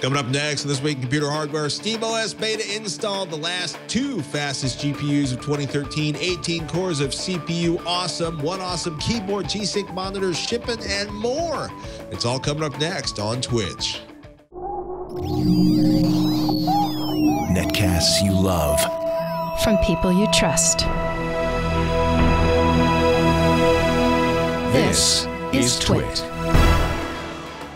Coming up next in This Week in Computer Hardware, SteamOS Beta installed the last 2 fastest GPUs of 2013, 18 cores of CPU awesome, 1 awesome keyboard, G-Sync monitors shipping, and more. It's all coming up next on Twitch. Netcasts you love. From people you trust. This is Twit.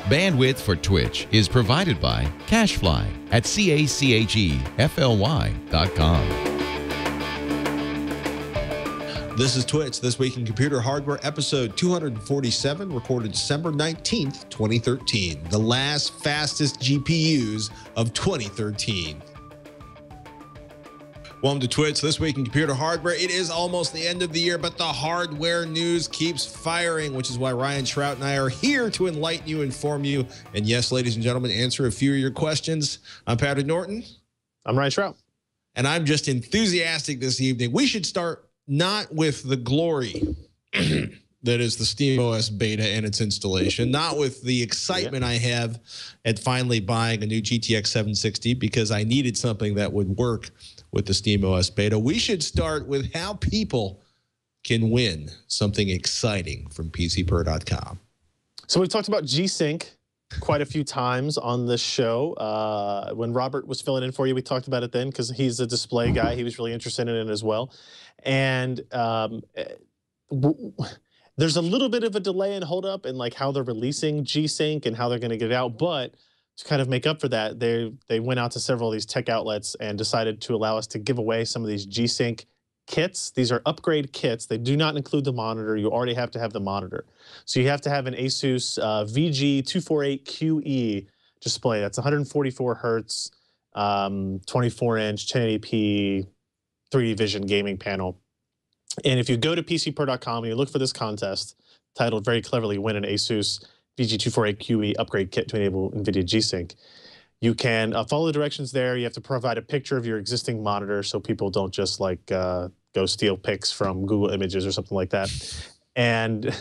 Bandwidth for Twitch is provided by CacheFly at CACHEFLY.com. This is Twitch, This Week in Computer Hardware, episode 247, recorded December 19th, 2013. The last fastest GPUs of 2013. Welcome to Twitch, This Week in Computer Hardware. It is almost the end of the year, but the hardware news keeps firing, which is why Ryan Shrout and I are here to enlighten you, inform you, and yes, ladies and gentlemen, answer a few of your questions. I'm Patrick Norton. I'm Ryan Shrout. And I'm just enthusiastic this evening. We should start not with the glory that is the SteamOS beta and its installation, not with the excitement I have at finally buying a new GTX 760 because I needed something that would work with the SteamOS beta. We should start with how people can win something exciting from PCPer.com. So we've talked about G-Sync quite a few times on this show. When Robert was filling in for you, we talked about it then because he's a display guy. He was really interested in it as well. And there's a little bit of a delay and hold up in like how they're releasing G-Sync and how they're going to get it out. But to kind of make up for that, they went out to several of these tech outlets and decided to allow us to give away some of these G-Sync kits. These are upgrade kits. They do not include the monitor. You already have to have the monitor. So you have to have an Asus VG248QE display. That's 144 hertz, 24-inch, 1080p, 3D Vision gaming panel. And if you go to PCPer.com and you look for this contest, titled very cleverly, Win an Asus VG248QE upgrade kit to enable NVIDIA G-Sync, you can follow the directions there. You have to provide a picture of your existing monitor so people don't just like go steal pics from Google Images or something like that. And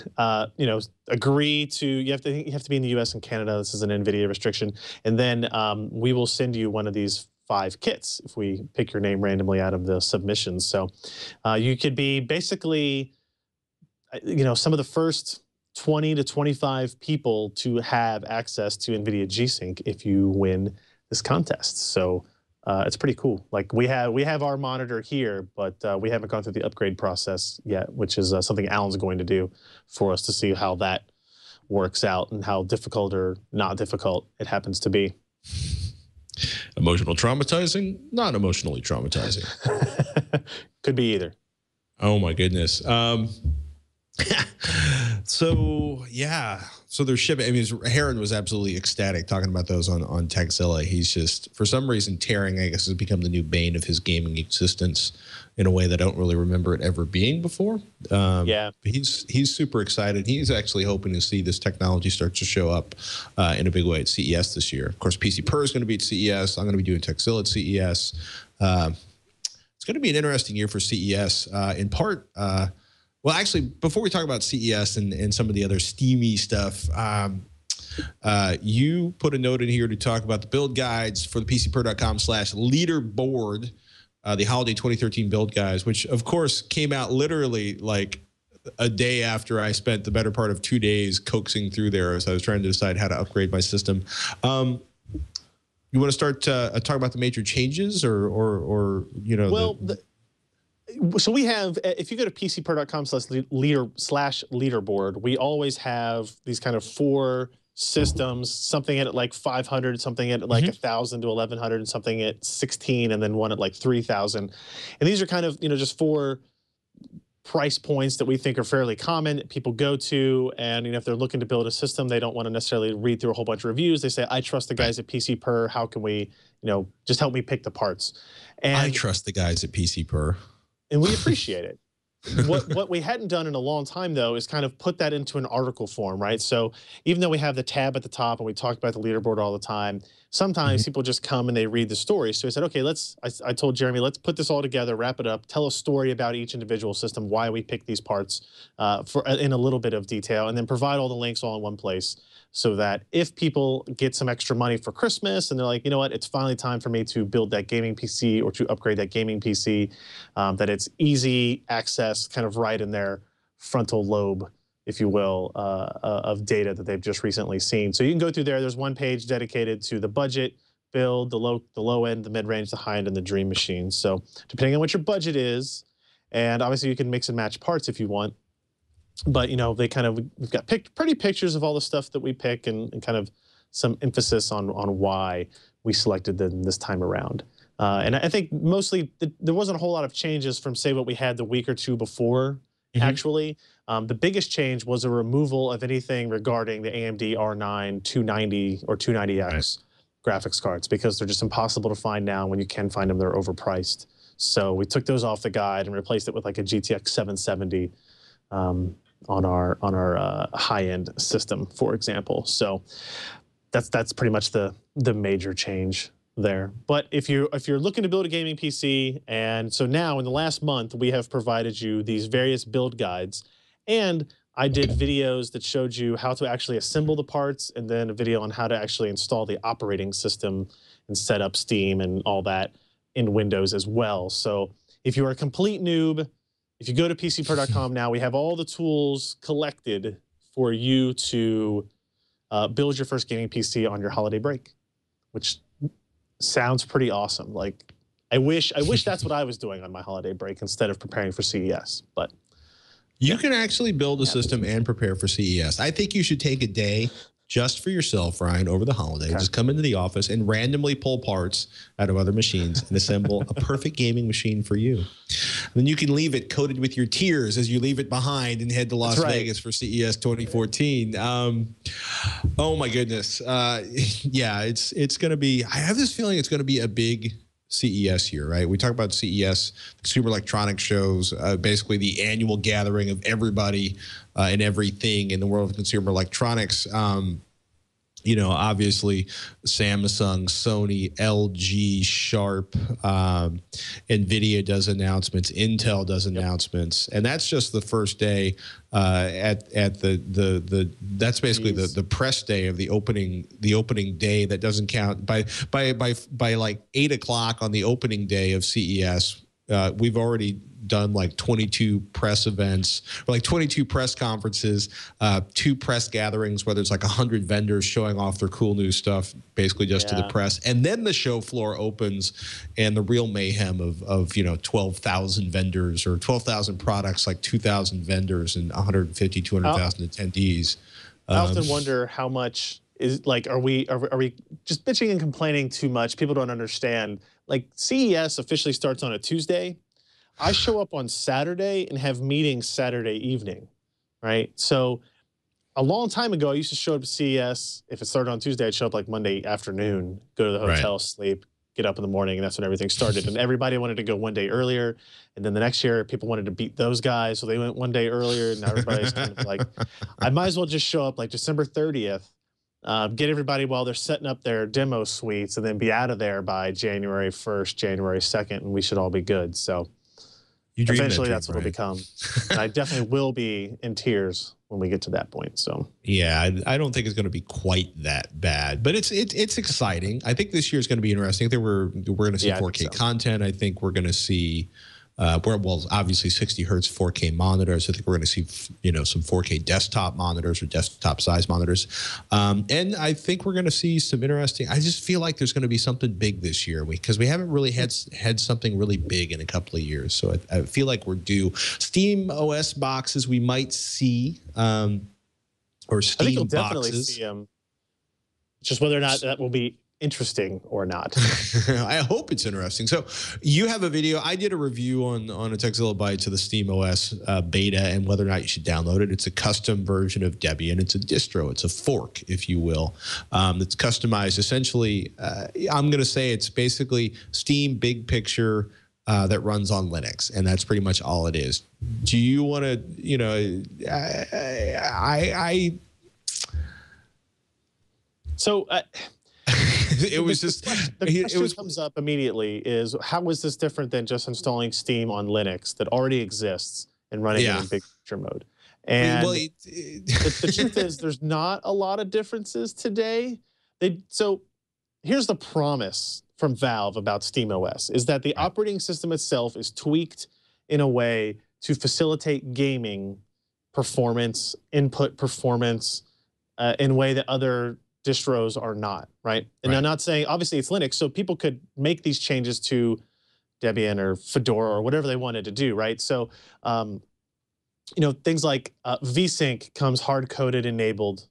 you know, agree to you have to be in the U.S. and Canada. This is an NVIDIA restriction. And then we will send you one of these 5 kits if we pick your name randomly out of the submissions. So you could be basically, you know, some of the first 20 to 25 people to have access to NVIDIA G-Sync if you win this contest. So it's pretty cool. Like we have our monitor here, but we haven't gone through the upgrade process yet, which is something Alan's going to do for us to see how that works out and how difficult or not difficult it happens to be. Emotional traumatizing, not emotionally traumatizing. Could be either. Oh my goodness. So yeah, so they're shipping. I mean, Heron was absolutely ecstatic talking about those on Techzilla. He's just, for some reason, tearing, I guess, has become the new bane of his gaming existence in a way that I don't really remember it ever being before. Yeah, he's super excited. He's actually hoping to see this technology start to show up in a big way at CES this year. Of course, PCPer is going to be at CES. I'm going to be doing Techzilla at CES. It's going to be an interesting year for CES, in part. Well, actually, before we talk about CES and some of the other steamy stuff, you put a note in here to talk about the build guides for the PCPer.com/leaderboard, the holiday 2013 build guides, which of course came out literally like a day after I spent the better part of 2 days coaxing through there as I was trying to decide how to upgrade my system. You want to start talk about the major changes or you know? Well, so we have, if you go to PCPer.com/leaderboard, we always have these kind of 4 systems, something at like 500, something at like 1,000 to 1,100, and something at 16, and then one at like 3,000. And these are kind of, you know, just 4 price points that we think are fairly common, people go to, and you know, if they're looking to build a system, they don't want to necessarily read through a whole bunch of reviews. They say, I trust the guys at PCPer. How can we, you know, just help me pick the parts? And I trust the guys at PCPer. And we appreciate it. What we hadn't done in a long time, though, is kind of put that into an article form, right? So even though we have the tab at the top and we talk about the leaderboard all the time, sometimes people just come and they read the story. So I said, okay, I told Jeremy, let's put this all together, wrap it up, tell a story about each individual system, why we picked these parts in a little bit of detail, and then provide all the links all in one place so that if people get some extra money for Christmas and they're like, you know what, it's finally time for me to build that gaming PC or to upgrade that gaming PC, that it's easy access kind of right in their frontal lobe, if you will, of data that they've just recently seen. So you can go through there. There's one page dedicated to the budget, build, the low end, the mid range, the high end, and the dream machine. So depending on what your budget is, and obviously you can mix and match parts if you want. But, you know, we've got pretty pictures of all the stuff that we pick and kind of some emphasis on why we selected them this time around. And I think mostly there wasn't a whole lot of changes from, say, what we had the week or two before, actually. The biggest change was a removal of anything regarding the AMD R9 290 or 290X graphics cards, because they're just impossible to find now. When you can find them, they're overpriced. So we took those off the guide and replaced it with like a GTX 770 on our high-end system, for example. So that's pretty much the major change there. But if you're looking to build a gaming PC, and so now in the last month we have provided you these various build guides, and I did videos that showed you how to actually assemble the parts, and then a video on how to actually install the operating system and set up Steam and all that in Windows as well. So if you're a complete noob, if you go to PCPer.com now, we have all the tools collected for you to build your first gaming PC on your holiday break, which sounds pretty awesome. Like, I wish that's what I was doing on my holiday break instead of preparing for CES. But you can actually build a system and prepare for CES. I think you should take a day just for yourself, Ryan, over the holiday. Okay. Just come into the office and randomly pull parts out of other machines and assemble a perfect gaming machine for you. And then you can leave it coated with your tears as you leave it behind and head to Las Vegas for CES 2014. Oh my goodness. Yeah, it's going to be, I have this feeling it's going to be a big CES year, right? We talk about CES, Consumer Electronics shows, basically the annual gathering of everybody and everything in the world of consumer electronics. You know, obviously Samsung, Sony, LG, Sharp, NVIDIA does announcements, Intel does announcements, and that's just the first day at that's basically the press day of the opening day. That doesn't count by like 8 o'clock on the opening day of CES. We've already done like 22 press events, or like 22 press conferences, 2 press gatherings, where there's like 100 vendors showing off their cool new stuff, basically just to the press. And then the show floor opens and the real mayhem of you know, 12,000 vendors or 12,000 products, like 2,000 vendors and 150, 200,000 attendees. I often wonder how much is like, are we just bitching and complaining too much? People don't understand. Like, CES officially starts on a Tuesday. I show up on Saturday and have meetings Saturday evening, right? So a long time ago, I used to show up to CES. If it started on Tuesday, I'd show up like Monday afternoon, go to the hotel, sleep, get up in the morning, and that's when everything started. And everybody wanted to go one day earlier. And then the next year, people wanted to beat those guys, so they went one day earlier. And now everybody's kind of like, I might as well just show up like December 30th, get everybody while they're setting up their demo suites, and then be out of there by January 1st, January 2nd, and we should all be good. So eventually that's what it'll become. And I definitely will be in tears when we get to that point. So yeah, I don't think it's going to be quite that bad, but it's exciting. I think this year is going to be interesting. I think we're going to see 4K content. I think we're going to see well, obviously 60 hertz 4K monitors. I think we're going to see, you know, some 4K desktop monitors or desktop size monitors. And I think we're going to see some interesting, I just feel like there's going to be something big this year because we haven't really had something really big in a couple of years. So I feel like we're due. Steam OS boxes we might see, or Steam I think you'll boxes. definitely see them. Just whether or not that will be interesting or not. I hope it's interesting. So you have a video. I did a review on a Texilobyte to the Steam OS beta and whether or not you should download it. It's a custom version of Debian. It's a distro. It's a fork, if you will. It's customized. Essentially, I'm going to say it's basically Steam Big Picture that runs on Linux, and that's pretty much all it is. Do you want to, you know, So it was just the question comes up immediately is, how is this different than just installing Steam on Linux that already exists and running it in big picture mode? And Well, the truth is, there's not a lot of differences today. So here's the promise from Valve about SteamOS is that the operating system itself is tweaked in a way to facilitate gaming performance, input performance, in a way that other distros are not, right? And I'm not saying, obviously it's Linux, so people could make these changes to Debian or Fedora or whatever they wanted to do, right? So, you know, things like vSync comes hard-coded enabled,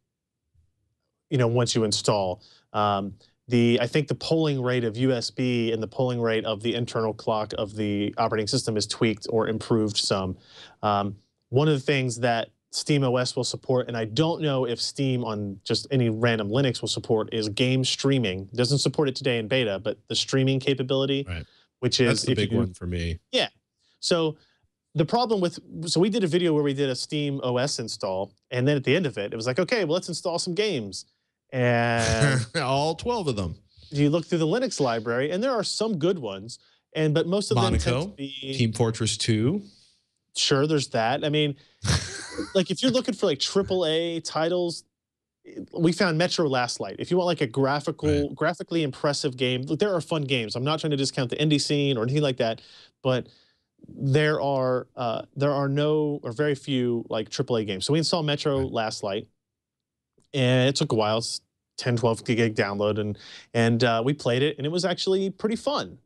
you know, once you install. I think the polling rate of USB and the polling rate of the internal clock of the operating system is tweaked or improved some. One of the things that SteamOS will support, and I don't know if Steam on just any random Linux will support, is game streaming. It doesn't support it today in beta, but the streaming capability, which is that's the big one for me. Yeah. So the problem with, so we did a video where we did a Steam OS install, and then at the end of it, it was like, okay, well, let's install some games. And all 12 of them. You look through the Linux library, and there are some good ones, but most of them tend to be Team Fortress 2. Sure, there's that. I mean, like if you're looking for like AAA titles, we found Metro Last Light. If you want like a graphically impressive game, look, there are fun games. I'm not trying to discount the indie scene or anything like that, but there are no or very few like AAA games. So we installed Metro Last Light, and it took a while. It's 10, 12 gig download, and we played it, and it was actually pretty fun,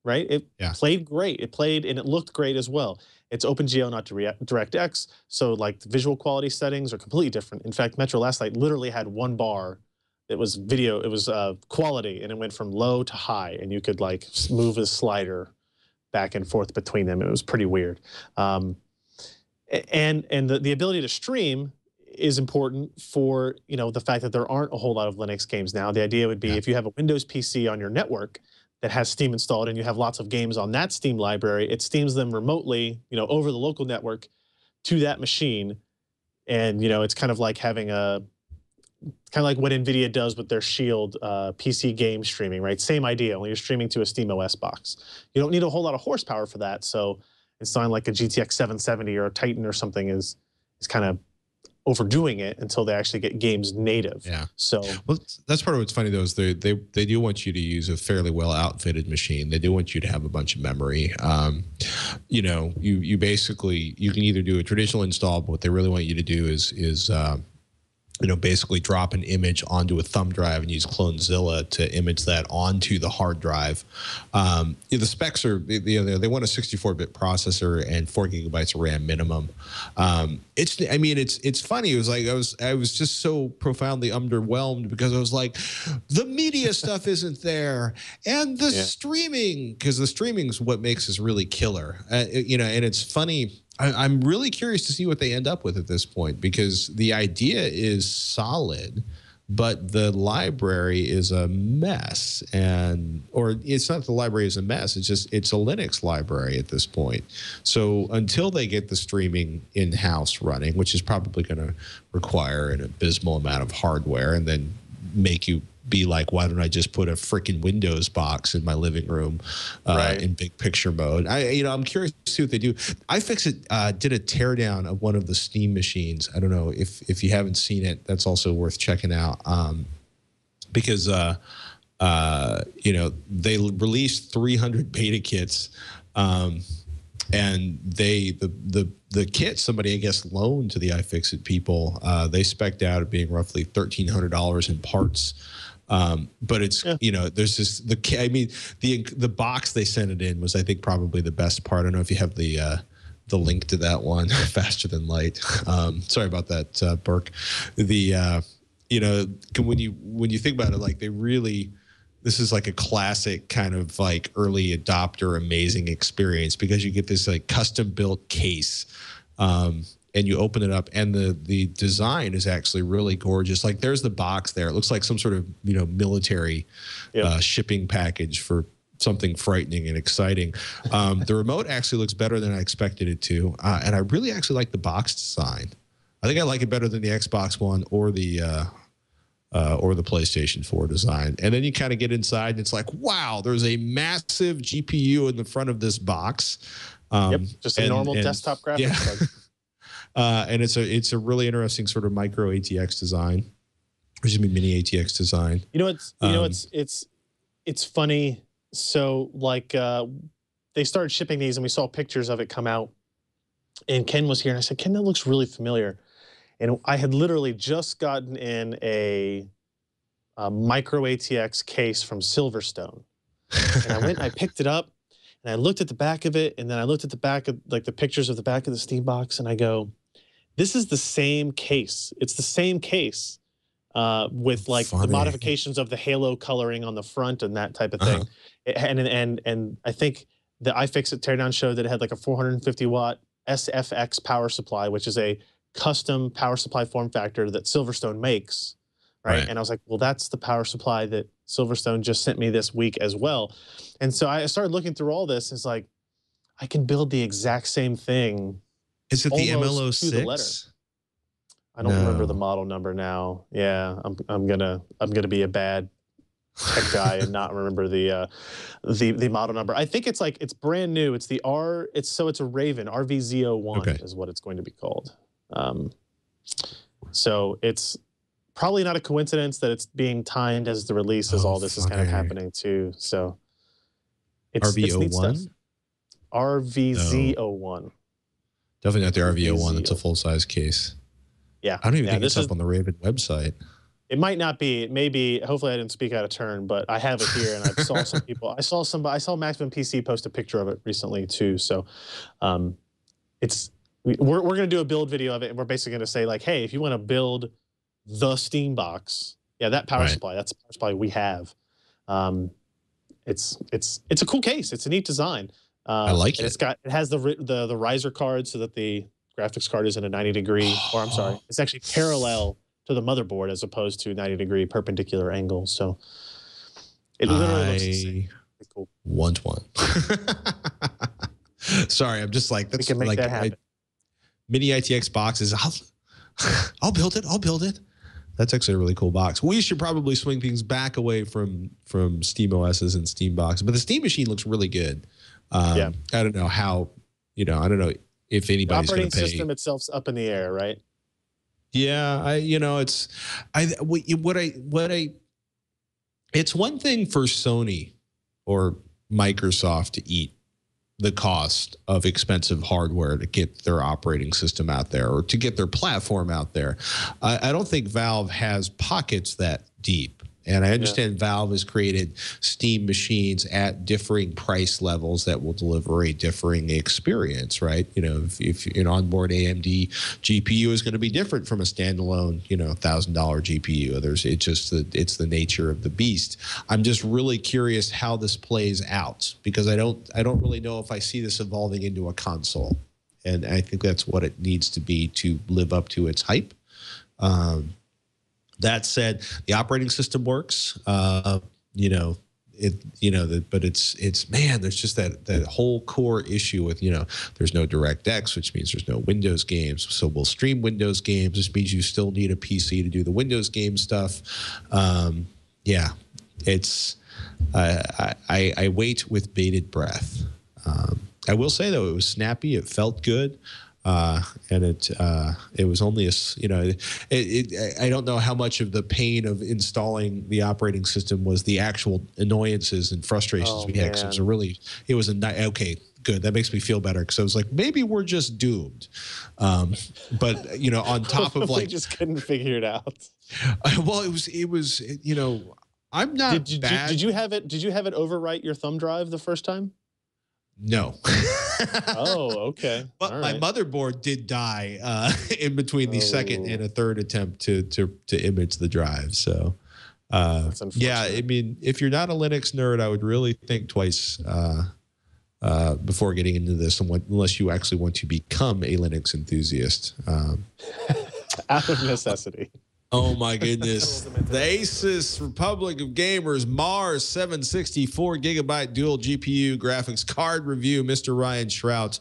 right? It played great. It played, and it looked great as well. It's OpenGL, not DirectX, so like the visual quality settings are completely different. In fact, Metro Last Light literally had one bar. It was video, it was quality, and it went from low to high, and you could like move a slider back and forth between them. It was pretty weird. And the ability to stream is important for, you know, the fact that there aren't a whole lot of Linux games now. The idea would be if you have a Windows PC on your network that has Steam installed and you have lots of games on that Steam library, it steams them remotely, you know, over the local network to that machine. And, you know, it's kind of like having kind of like what NVIDIA does with their Shield PC game streaming, right? Same idea, only you're streaming to a SteamOS box. You don't need a whole lot of horsepower for that. So installing like a GTX 770 or a Titan or something is kind of overdoing it until they actually get games native. Yeah. So well, that's part of what's funny though is they do want you to use a fairly well outfitted machine. They do want you to have a bunch of memory. You know, you basically you can either do a traditional install, but what they really want you to do is you know, basically drop an image onto a thumb drive and use Clonezilla to image that onto the hard drive. The specs are, they want a 64-bit processor and 4 gigabytes of RAM minimum. I mean, it's funny. It was like I was just so profoundly underwhelmed because I was like, the media stuff isn't there, and the streaming, because the streaming is what makes this really killer. You know, and it's funny. I'm really curious to see what they end up with at this point, because the idea is solid, but the library is a mess. Or it's not the library is a mess, it's just it's a Linux library at this point. So until they get the streaming in-house running, which is probably going to require an abysmal amount of hardware and then make you be like, why don't I just put a freaking Windows box in my living room in big picture mode? I'm curious to see what they do. iFixit did a teardown of one of the Steam machines. I don't know if you haven't seen it, that's also worth checking out. Because you know, they released 300 beta kits, and the kit somebody I guess loaned to the iFixit people. They spec'd out at being roughly $1,300 in parts. But it's you know, there's this the box they sent it in was I think probably the best part. I don't know if you have the link to that one. Faster than light. Sorry about that, Burke. You know, when you think about it, like they really, this is like a classic kind of like early adopter amazing experience, because you get this like custom built case. And you open it up, and the design is actually really gorgeous. Like there's the box there. It looks like some sort of, you know, military shipping package for something frightening and exciting. The remote actually looks better than I expected it to, and I really actually like the box design. I think I like it better than the Xbox One or the PlayStation 4 design. And then you kind of get inside, and it's like, wow, there's a massive GPU in the front of this box. Just a normal desktop graphics card. And it's a really interesting sort of micro ATX design, or excuse me, mini ATX design. It's funny. So like they started shipping these, and we saw pictures of it come out. And Ken was here, and I said, Ken, that looks really familiar. And I had literally just gotten in a micro ATX case from Silverstone. And I went and I picked it up, and I looked at the back of it, and then I looked at the back of, like, the pictures of the back of the Steam box, and I go, this is the same case. It's the same case with, like, the modifications of the halo coloring on the front and that type of thing. And I think the iFixit teardown showed that it had like a 450-watt SFX power supply, which is a custom power supply form factor that Silverstone makes, right? And I was like, well, that's the power supply that Silverstone just sent me this week as well. And so I started looking through all this. It's like, I can build the exact same thing. Is it the ML06? I don't remember the model number now. Yeah, I'm gonna be a bad tech guy and not remember the model number. I think it's like, it's brand new. It's the it's a Raven RVZ01 is what it's going to be called. So it's probably not a coincidence that it's being timed as the release as all this is kind of happening too. So it's RV01? RVZ01. Definitely not the RV01. It's a full-size case. Yeah. I don't even think it's up on the Raven website. It might not be. It may be. Hopefully, I didn't speak out of turn, but I have it here, and I saw some people. I saw Maximum PC post a picture of it recently too. So, we're going to do a build video of it, and we're basically going to say like, hey, if you want to build the Steam box, yeah, that power supply, that's the power supply we have. It's a cool case. It's a neat design. I like it. It has the riser card so that the graphics card is in a 90-degree, or I'm sorry, it's actually parallel to the motherboard as opposed to 90-degree perpendicular angle. So it literally looks the same. Cool. Want one. Sorry, I'm just like, that's like that happen. Mini ITX boxes. I'll build it. I'll build it. That's actually a really cool box. We should probably swing things back away from Steam OSs and Steam boxes, but the Steam machine looks really good. I don't know how, I don't know if anybody's going to pay. The operating system itself's up in the air, right? Yeah, it's one thing for Sony or Microsoft to eat the cost of expensive hardware to get their operating system out there or to get their platform out there. I don't think Valve has pockets that deep. And I understand Valve has created Steam machines at differing price levels that will deliver a differing experience, right? If an onboard AMD GPU is going to be different from a standalone, $1,000 GPU. It's the nature of the beast. I'm just really curious how this plays out because I don't really know if I see this evolving into a console, and I think that's what it needs to be to live up to its hype. That said, the operating system works. But it's man, there's just that whole core issue with there's no DirectX, which means there's no Windows games. So we'll stream Windows games. This means you still need a PC to do the Windows game stuff. It's I wait with bated breath. I will say though, it was snappy. It felt good. And it was only I don't know how much of the pain of installing the operating system was the actual annoyances and frustrations we had. Because it was okay, good. That makes me feel better because I was like, maybe we're just doomed. But on top of we just couldn't figure it out. Well, it was I'm not bad. Did you have it overwrite your thumb drive the first time? No. Oh, okay. But my motherboard did die in between the second and a third attempt to image the drive. So, I mean, if you're not a Linux nerd, I would really think twice before getting into this, unless you actually want to become a Linux enthusiast. Out of necessity. Oh my goodness. The Asus Republic of Gamers Mars 764 gigabyte dual GPU graphics card review. Mr. Ryan Shrout.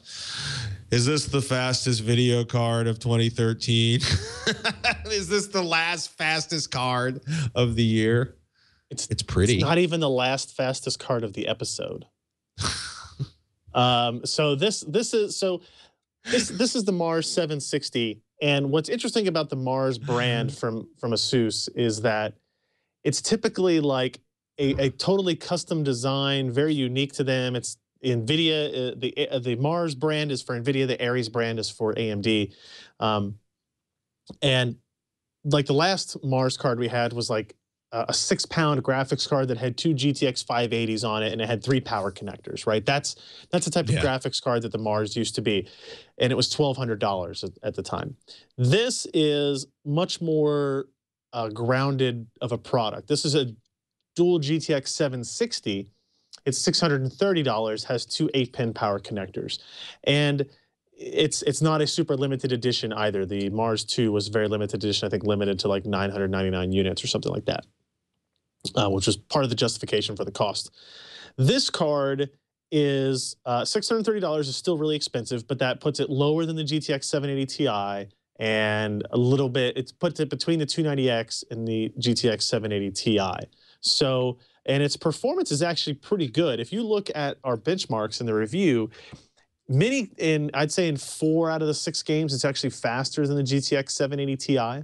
Is this the fastest video card of 2013? Is this the last fastest card of the year? It's pretty. It's not even the last fastest card of the episode. So This is the Mars 760, and what's interesting about the Mars brand from ASUS is that it's typically like a totally custom design, very unique to them. It's NVIDIA. The Mars brand is for NVIDIA. The Ares brand is for AMD. And like the last Mars card we had was like a 6-pound graphics card that had 2 GTX 580s on it, and it had 3 power connectors, right? That's the type of graphics card that the Mars used to be, and it was $1,200 at the time. This is much more grounded of a product. This is a dual GTX 760. It's $630, has 2 8-pin power connectors, and it's not a super limited edition either. The Mars 2 was very limited edition, I think limited to like 999 units or something like that, which was part of the justification for the cost. This card is $630 is still really expensive, but that puts it lower than the GTX 780 Ti and a little bit, it puts it between the 290X and the GTX 780 Ti. So, and its performance is actually pretty good. If you look at our benchmarks in the review, I'd say in 4 out of the 6 games, it's actually faster than the GTX 780 Ti,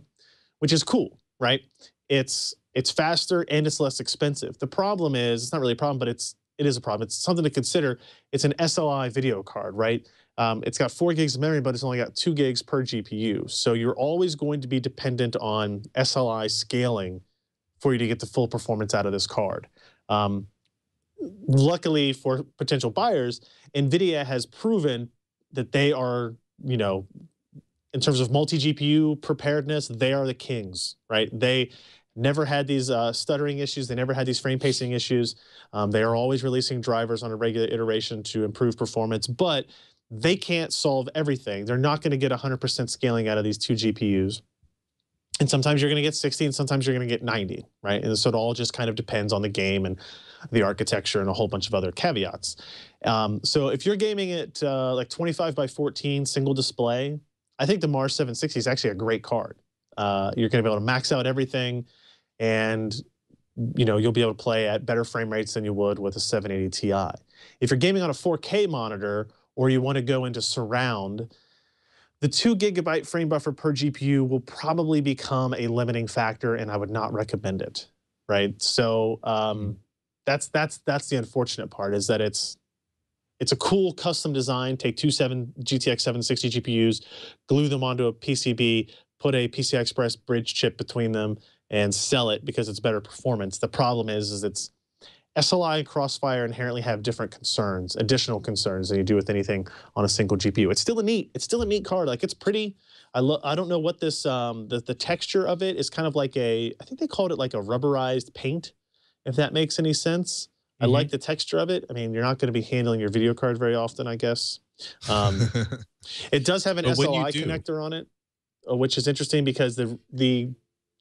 which is cool, right? It's faster and it's less expensive. The problem is, it's not really a problem, but it is a problem. It's something to consider. It's an SLI video card, right? It's got 4 gigs of memory, but it's only got 2 gigs per GPU. So you're always going to be dependent on SLI scaling for you to get the full performance out of this card. Luckily for potential buyers, NVIDIA has proven that they are, you know, in terms of multi-GPU preparedness, they are the kings, right? They never had these stuttering issues. They never had these frame pacing issues. They are always releasing drivers on a regular iteration to improve performance, but they can't solve everything. They're not going to get 100% scaling out of these 2 GPUs. And sometimes you're going to get 60 and sometimes you're going to get 90, right? And so it all just kind of depends on the game and the architecture and a whole bunch of other caveats. So if you're gaming at like 25 by 14 single display, I think the Mars 760 is actually a great card. You're going to be able to max out everything, and you know, you'll be able to play at better frame rates than you would with a 780 Ti. If you're gaming on a 4K monitor or you want to go into surround, the 2 GB frame buffer per GPU will probably become a limiting factor, and I would not recommend it, right? So that's the unfortunate part, is that it's a cool custom design. Take 2 GTX 760 GPUs, glue them onto a PCB, put a PCI Express bridge chip between them, and sell it because it's better performance. The problem is it's SLI and Crossfire inherently have different concerns, additional concerns than you do with anything on a single GPU. It's still a neat card. Like, it's pretty. I don't know what this the texture of it is, kind of like I think they called it like a rubberized paint, if that makes any sense. I like the texture of it. I mean, you're not going to be handling your video card very often, I guess. It does have an SLI connector on it, which is interesting because the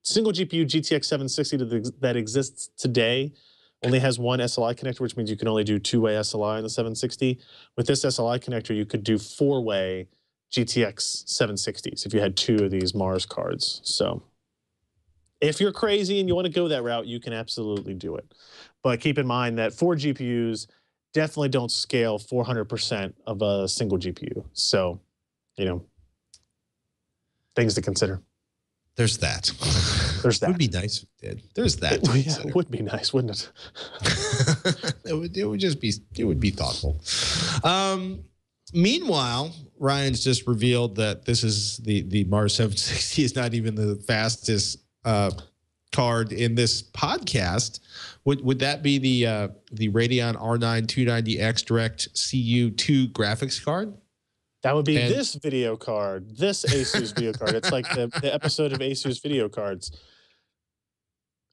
single GPU GTX 760 that exists today only has 1 SLI connector, which means you can only do 2-way SLI in the 760. With this SLI connector, you could do 4-way GTX 760s if you had 2 of these Mars cards. So if you're crazy and you want to go that route, you can absolutely do it. But keep in mind that 4 GPUs definitely don't scale 400% of a single GPU. So, you know, things to consider. There's that. There's that. It would be nice if it did. There's that. It would be nice, wouldn't it? It would just be, it would be thoughtful. Meanwhile, Ryan's just revealed that this is the Mars 760 is not even the fastest card in this podcast. Would that be the Radeon R9 290X Direct CU2 graphics card? That would be this video card, this ASUS video card. It's like the episode of ASUS video cards.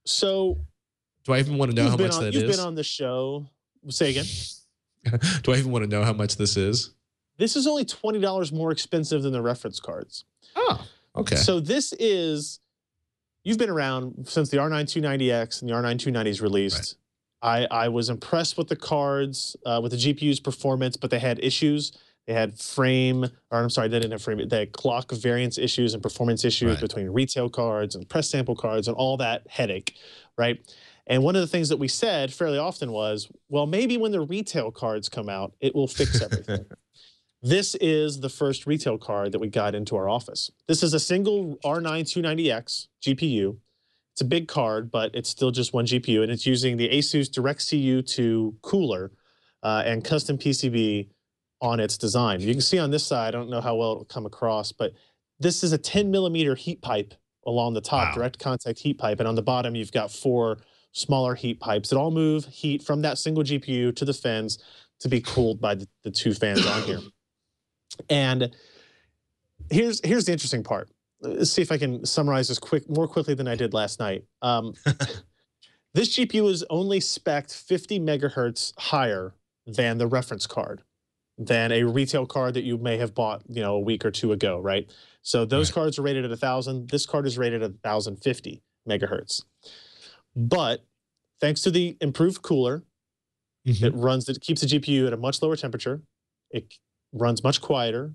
So, do I even want to know how much that is? You've been on the show. Say again. Do I even want to know how much this is? This is only $20 more expensive than the reference cards. Oh, okay. So this is, you've been around since the R9 290X and the R9 290s released. Right. I was impressed with the cards, with the GPU's performance, but they had issues. They had they didn't have frame. They had clock variance issues and performance issues between retail cards and press sample cards and all that headache, right? And one of the things that we said fairly often was, well, maybe when the retail cards come out, it will fix everything. This is the first retail card that we got into our office. This is a single R9 290X GPU. It's a big card, but it's still just one GPU, and it's using the Asus DirectCu2 cooler and custom PCB on its design. You can see on this side, I don't know how well it'll come across, but this is a 10 millimeter heat pipe along the top, direct contact heat pipe, and on the bottom you've got 4 smaller heat pipes that all move heat from that single GPU to the fans to be cooled by the 2 fans on here. And here's the interesting part. Let's see if I can summarize this more quickly than I did last night. This GPU is only spec'd 50 megahertz higher than the reference card, than a retail card that you may have bought, a week or 2 ago, right? So those cards are rated at 1,000. This card is rated at 1,050 megahertz. But thanks to the improved cooler, it keeps the GPU at a much lower temperature. It runs much quieter.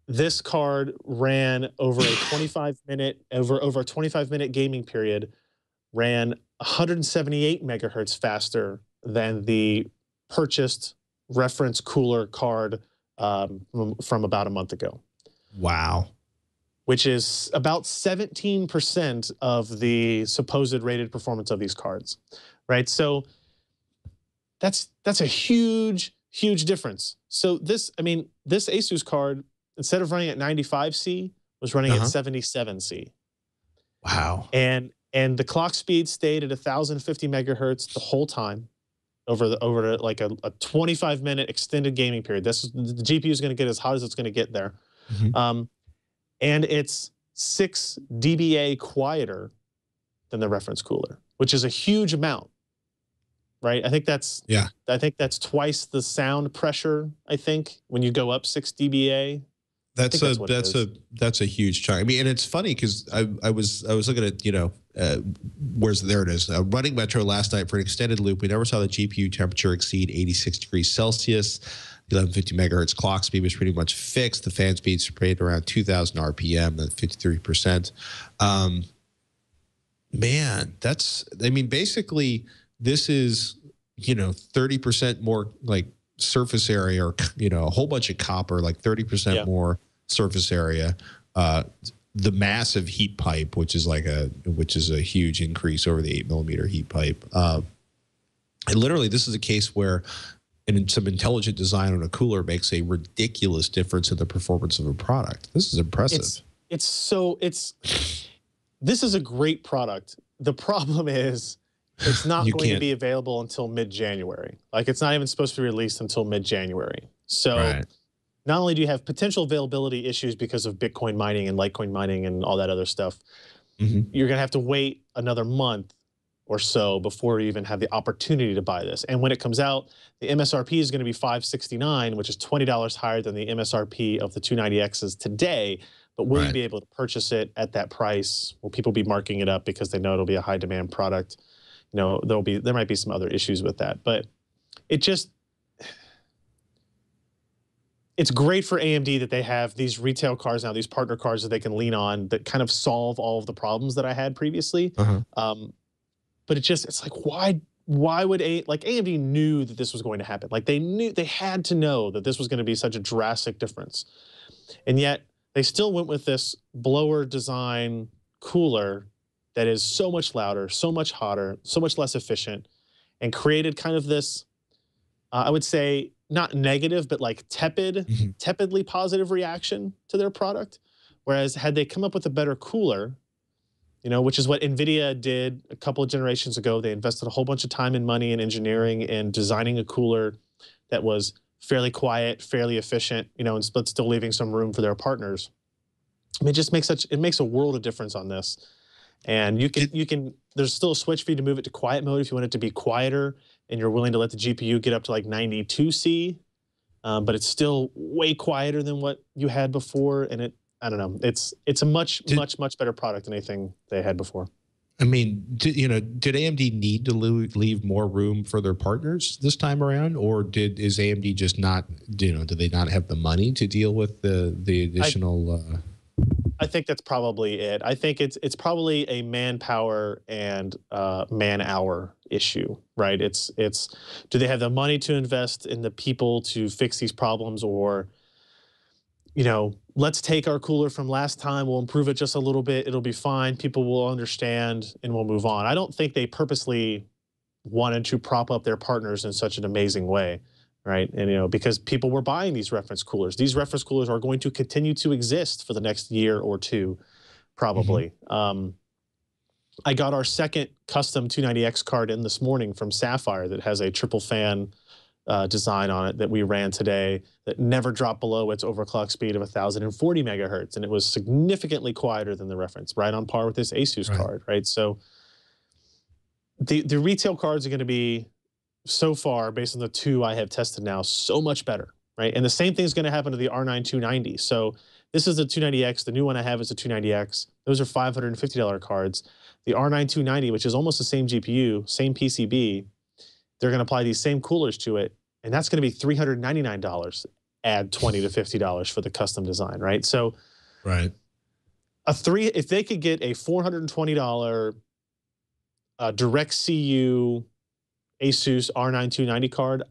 This card ran over a 25-minute gaming period, ran 178 megahertz faster than the purchased reference cooler card from about a month ago. Wow. Which is about 17% of the supposed rated performance of these cards, right? So that's a huge difference. So this Asus card, instead of running at 95C, was running at 77C. Wow. And the clock speed stayed at 1,050 megahertz the whole time over like a 25-minute extended gaming period. The GPU is going to get as hot as it's going to get there. And it's 6 dBA quieter than the reference cooler, which is a huge amount, right? I think that's twice the sound pressure, I think, when you go up 6 dBA. That's a huge chunk. I mean, and it's funny because I was looking at, there it is. Running Metro last night for an extended loop. We never saw the GPU temperature exceed 86 degrees Celsius. 1150 megahertz clock speed was pretty much fixed. The fan speed sprayed around 2,000 RPM, that's 53%. Man, basically this is, 30% more like surface area, or, a whole bunch of copper, like 30% more surface area. The massive heat pipe, which is a huge increase over the 8 millimeter heat pipe. And literally, this is a case where some intelligent design on a cooler makes a ridiculous difference in the performance of a product. This is impressive. This is a great product. The problem is it's not going to be available until mid-January. Like, it's not even supposed to be released until mid-January. So not only do you have potential availability issues because of Bitcoin mining and Litecoin mining and all that other stuff, you're going to have to wait another month or so before you even have the opportunity to buy this. And when it comes out, the MSRP is going to be $569, which is $20 higher than the MSRP of the 290Xs today. But will you be able to purchase it at that price? Will people be marking it up because they know it'll be a high demand product? There might be some other issues with that, but it's great for AMD that they have these retail cards now, these partner cards that they can lean on that kind of solve all of the problems that I had previously. But it's like, why would AMD knew that this was going to happen? Like, they had to know that this was going to be such a drastic difference. And yet they still went with this blower design cooler that is so much louder, so much hotter, so much less efficient, and created kind of this, I would say, not negative, but like tepidly positive reaction to their product. Whereas had they come up with a better cooler, which is what NVIDIA did a couple of generations ago. They invested a whole bunch of time and money in engineering and designing a cooler that was fairly quiet, fairly efficient, but still leaving some room for their partners. I mean, it makes a world of difference on this. And there's still a switch for you to move it to quiet mode if you want it to be quieter and you're willing to let the GPU get up to like 92C, but it's still way quieter than what you had before. And I don't know. It's a much better product than anything they had before. I mean, did AMD need to leave more room for their partners this time around, or is AMD just not? Do they not have the money to deal with the additional? I think that's probably it. I think it's probably a manpower and man hour issue, right? It's do they have the money to invest in the people to fix these problems, or let's take our cooler from last time, we'll improve it just a little bit, it'll be fine, people will understand, and we'll move on. I don't think they purposely wanted to prop up their partners in such an amazing way, right? And because people were buying these reference coolers. These reference coolers are going to continue to exist for the next year or two, probably. I got our second custom 290X card in this morning from Sapphire that has a triple fan design on it that we ran today that never dropped below its overclock speed of 1,040 megahertz, and it was significantly quieter than the reference, right on par with this Asus card, right? So the retail cards are going to be, so far, based on the two I have tested now, so much better, right? And the same thing is going to happen to the R9 290. So this is the 290X. The new one I have is the 290X. Those are $550 cards. The R9 290, which is almost the same GPU, same PCB, they're going to apply these same coolers to it, and that's going to be $399. Add $20 to $50 for the custom design, right? So, if they could get a $420 direct CU Asus R9 290 card,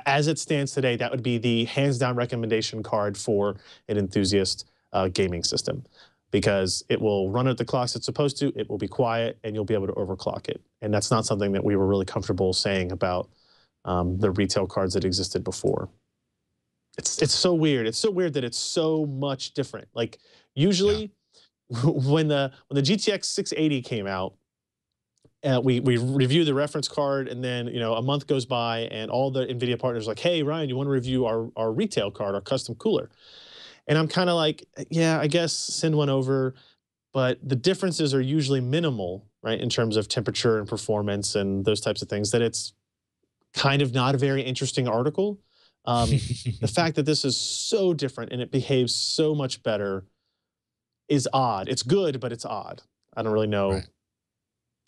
as it stands today, that would be the hands-down recommendation card for an enthusiast gaming system, because it will run at the clocks it's supposed to, it will be quiet, and you'll be able to overclock it. And that's not something that we were really comfortable saying about the retail cards that existed before. It's so weird. It's so weird that it's so much different. Like, usually when the GTX 680 came out, we review the reference card, and then a month goes by, and all the NVIDIA partners are like, hey, Ryan, you want to review our retail card, our custom cooler? And I'm kind of like, yeah, I guess send one over. But the differences are usually minimal, right, in terms of temperature and performance and those types of things, that it's kind of not a very interesting article. The fact that this is so different and it behaves so much better is odd. It's good, but it's odd. I don't really know. Right.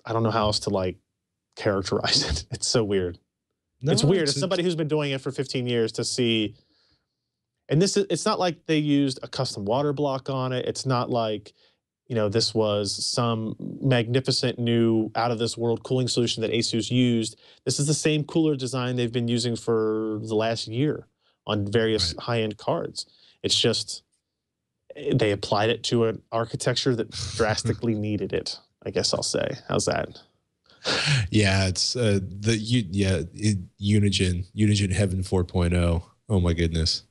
I don't know how else to characterize it. It's so weird. No, it's weird. As somebody who's been doing it for 15 years to see, and it's not like they used a custom water block on it. It's not like, this was some magnificent new out of this world cooling solution that Asus used. This is the same cooler design they've been using for the last year on various high-end cards. It's just, they applied it to an architecture that drastically needed it, I guess I'll say. How's that? Yeah, it's Unigine Heaven 4.0. Oh my goodness.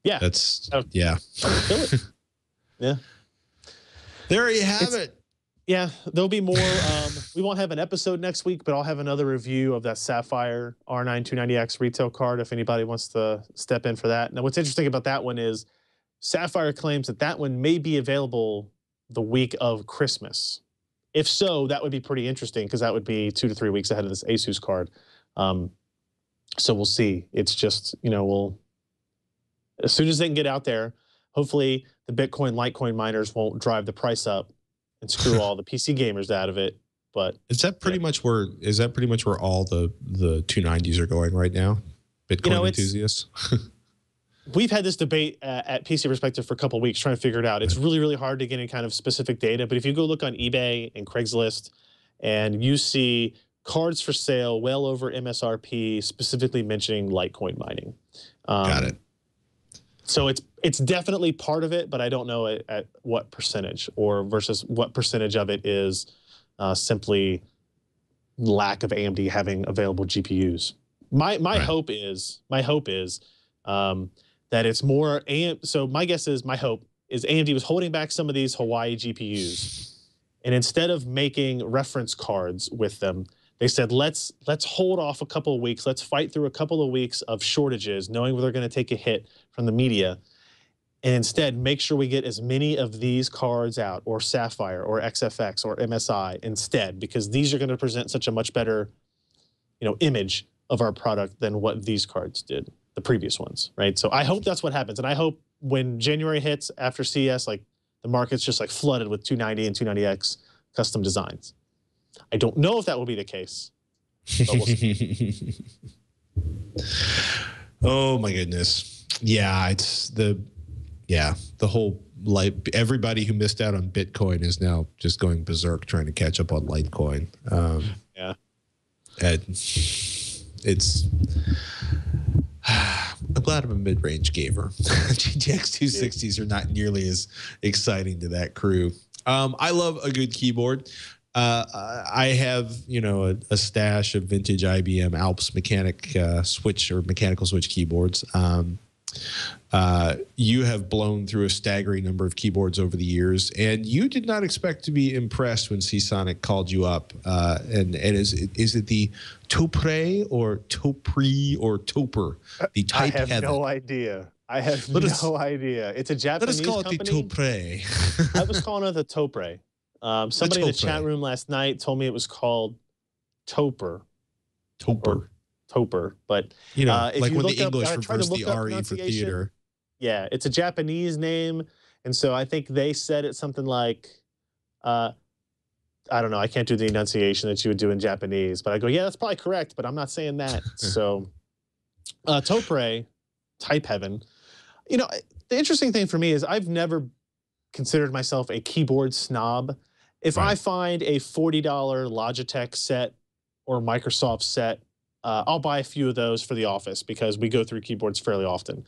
Yeah. That's yeah. Yeah. There you have it. Yeah, there'll be more. We won't have an episode next week, but I'll have another review of that Sapphire R9 290X retail card if anybody wants to step in for that. Now, what's interesting about that one is Sapphire claims that one may be available the week of Christmas. If so, that would be pretty interesting, because that would be 2 to 3 weeks ahead of this Asus card. So we'll see. It's just, as soon as they can get out there, hopefully the Bitcoin, Litecoin miners won't drive the price up and screw all the PC gamers out of it. But is that pretty much where all the 290s are going right now? Bitcoin enthusiasts. We've had this debate at PC Perspective for a couple of weeks trying to figure it out. It's really, really hard to get any kind of specific data. But if you go look on eBay and Craigslist, and you see cards for sale well over MSRP, specifically mentioning Litecoin mining. Got it. So it's definitely part of it, but I don't know at what percentage, or versus what percentage of it is simply lack of AMD having available GPUs. My hope is that it's more so my guess is, my hope is AMD was holding back some of these Hawaii GPUs, and instead of making reference cards with them, they said, let's hold off a couple of weeks. Let's fight through a couple of weeks of shortages, knowing they're going to take a hit from the media, and instead make sure we get as many of these cards out, or Sapphire or XFX or MSI instead, because these are going to present such a much better, image of our product than what these cards did, the previous ones, right? So I hope that's what happens, and I hope when January hits after CES, the market's just flooded with 290 and 290X custom designs. I don't know if that will be the case, but we'll see. Oh my goodness. Yeah, it's Yeah, the whole everybody who missed out on Bitcoin is now just going berserk trying to catch up on Litecoin. Yeah, and it's. I'm glad I'm a mid-range gamer. GTX 260s are not nearly as exciting to that crew. I love a good keyboard. I have, a stash of vintage IBM Alps mechanical switch keyboards. You have blown through a staggering number of keyboards over the years, and you did not expect to be impressed when Seasonic called you up. And is it the Topre or Topri or Toper? The type I have heaven. no idea. I have no idea. It's a Japanese company. Let us call it the Topre. I was calling it the Topre. Somebody in the chat room last night told me it was called Toper. Toper, but like if you when look the English up, reversed the RE for theater. Yeah, it's a Japanese name, and so I think they said it something like, I don't know, I can't do the enunciation that you would do in Japanese, but I go, yeah, that's probably correct, but I'm not saying that. So, Topre, type heaven. The interesting thing for me is I've never considered myself a keyboard snob. If I find a $40 Logitech set or Microsoft set, I'll buy a few of those for the office because we go through keyboards fairly often.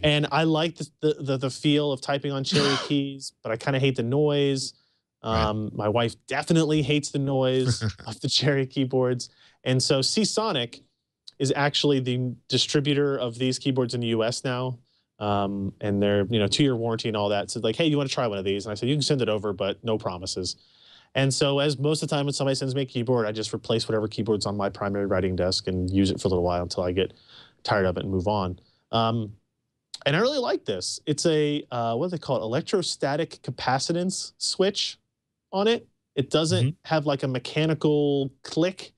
And I like the feel of typing on Cherry keys, but I kind of hate the noise. My wife definitely hates the noise of the Cherry keyboards. And so Seasonic is actually the distributor of these keyboards in the US now. And they're, 2-year warranty and all that. So like, hey, you want to try one of these? And I said, you can send it over, but no promises. And so as most of the time when somebody sends me a keyboard, I just replace whatever keyboard's on my primary writing desk and use it for a little while until I get tired of it and move on. And I really like this. It's a, what do they call it? Electrostatic capacitance switch on it. It doesn't have like a mechanical click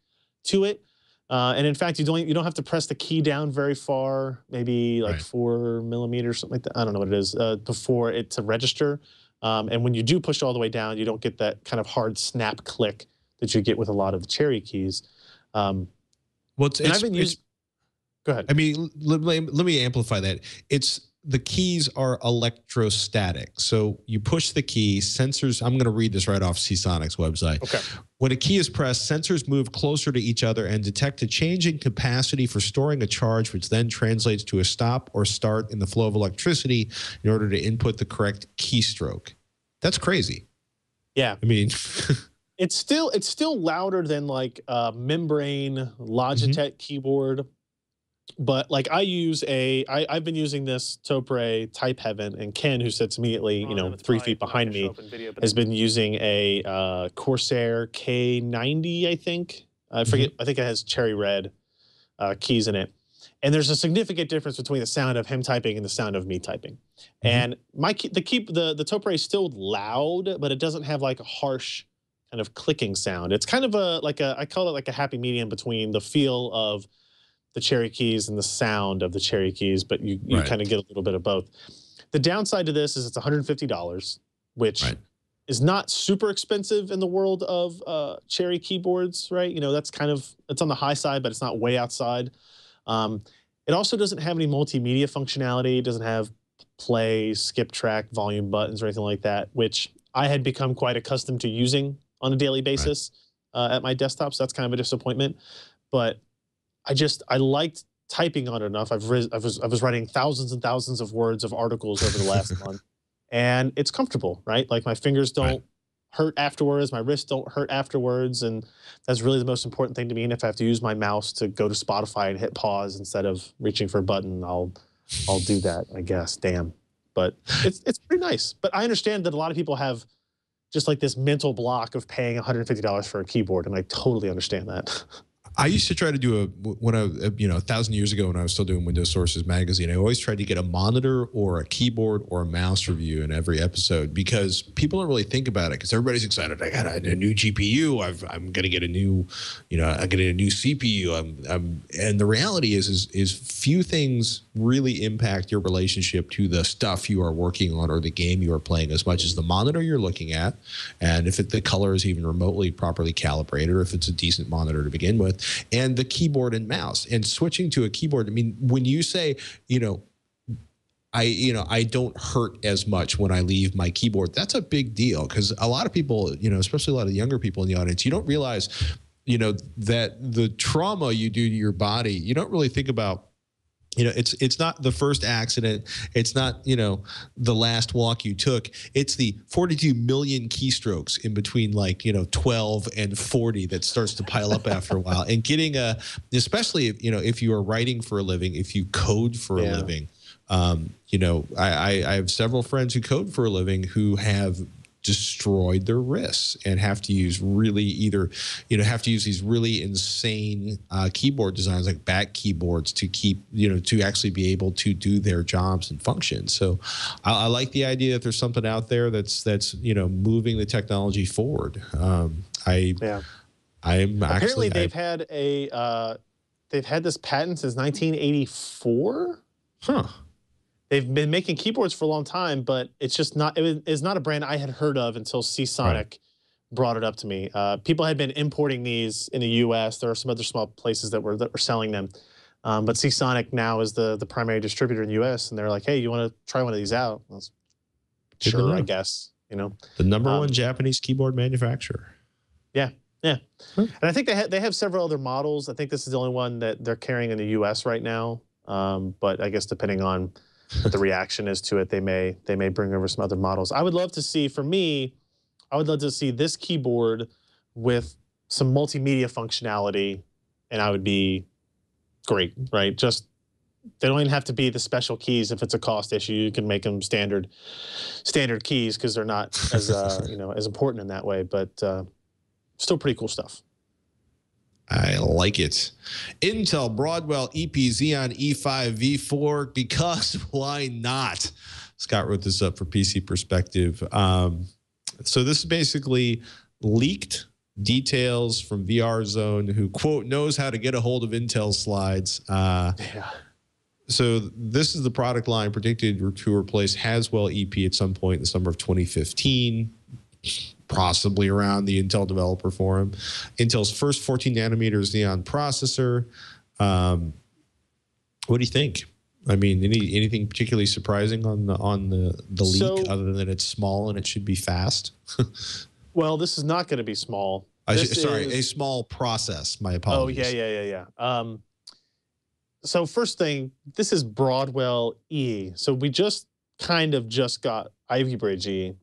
to it. And in fact, you don't have to press the key down very far, maybe like 4 millimeters, something like that. I don't know what it is, before it to register. And when you do push all the way down, you don't get that kind of hard snap click that you get with a lot of the Cherry keys. Go ahead. I mean, let me amplify that. The keys are electrostatic. So you push the key, sensors, I'm going to read this right off Seasonic's website. Okay. When a key is pressed, sensors move closer to each other and detect a change in capacity for storing a charge, which then translates to a stop or start in the flow of electricity in order to input the correct keystroke. That's crazy. Yeah. I mean, it's still louder than like a membrane Logitech keyboard. But like I've been using this Topre Type Heaven, and Ken, who sits immediately, 3 feet behind me, has been using a Corsair K90, I think. I forget. I think it has cherry red keys in it. And there's a significant difference between the sound of him typing and the sound of me typing. And the Topre is still loud, but it doesn't have like a harsh kind of clicking sound. It's kind of I call it like a happy medium between the feel of the Cherry keys and the sound of the Cherry keys, but you kind of get a little bit of both. The downside to this is it's $150, which is not super expensive in the world of Cherry keyboards, right? That's it's on the high side, but it's not way outside. It also doesn't have any multimedia functionality. It doesn't have play, skip track, volume buttons, or anything like that, which I had become quite accustomed to using on a daily basis at my desktop. So that's kind of a disappointment. But I liked typing on it enough. I was writing thousands and thousands of words of articles over the last month, and it's comfortable, right? Like my fingers don't hurt afterwards, my wrists don't hurt afterwards, and that's really the most important thing to me. And if I have to use my mouse to go to Spotify and hit pause instead of reaching for a button, I'll do that, I guess. Damn, but it's pretty nice. But I understand that a lot of people have just like this mental block of paying $150 for a keyboard, and I totally understand that. I used to try to do 1,000 years ago when I was still doing Windows Sources magazine, I always tried to get a monitor or a keyboard or a mouse review in every episode because people don't really think about it because everybody's excited. I got a new GPU. I'm going to get a new, I'm getting a new CPU. And the reality is few things really impact your relationship to the stuff you are working on or the game you are playing as much as the monitor you're looking at. And if the color is even remotely properly calibrated or if it's a decent monitor to begin with. And the keyboard and mouse and switching to a keyboard. I mean, when you say, I don't hurt as much when I leave my keyboard. That's a big deal because a lot of people, especially a lot of younger people in the audience, you don't realize, that the trauma you do to your body, you don't really think about. It's not the first accident. It's not, the last walk you took. It's the 42 million keystrokes in between 12 and 40 that starts to pile up after a while. And getting especially if you are writing for a living, if you code for a living, I have several friends who code for a living who have destroyed their wrists and have to use these really insane keyboard designs like back keyboards to keep, to actually be able to do their jobs and function. So I like the idea that there's something out there that's moving the technology forward. I'm apparently they've had this patent since 1984. Huh. They've been making keyboards for a long time, but it's just not. It's not a brand I had heard of until Seasonic brought it up to me. People had been importing these in the U.S. There are some other small places that were selling them, but Seasonic now is the primary distributor in the U.S. And they're like, "Hey, you want to try one of these out?" I was, sure, I guess. The number one Japanese keyboard manufacturer. Yeah. And I think they have several other models. I think this is the only one that they're carrying in the U.S. right now. But I guess depending on what the reaction is to it, they may bring over some other models. I would love to see, for me, I would love to see this keyboard with some multimedia functionality, and I would be great, right? Just, they don't even have to be the special keys. If it's a cost issue, you can make them standard keys because they're not as as important in that way. But still pretty cool stuff. I like it. Intel Broadwell EP Xeon E5 V4, because why not? Scott wrote this up for PC Perspective. So this is basically leaked details from VR Zone, who, quote, knows how to get a hold of Intel slides. So this is the product line predicted to replace Haswell EP at some point in the summer of 2015. Possibly around the Intel Developer Forum. Intel's first 14 nanometer Xeon processor. What do you think? I mean, anything particularly surprising on the leak other than it's small and it should be fast? Well, this is not going to be small. A small process. My apologies. Oh, yeah. So first thing, this is Broadwell E. So we just got Ivy Bridge E.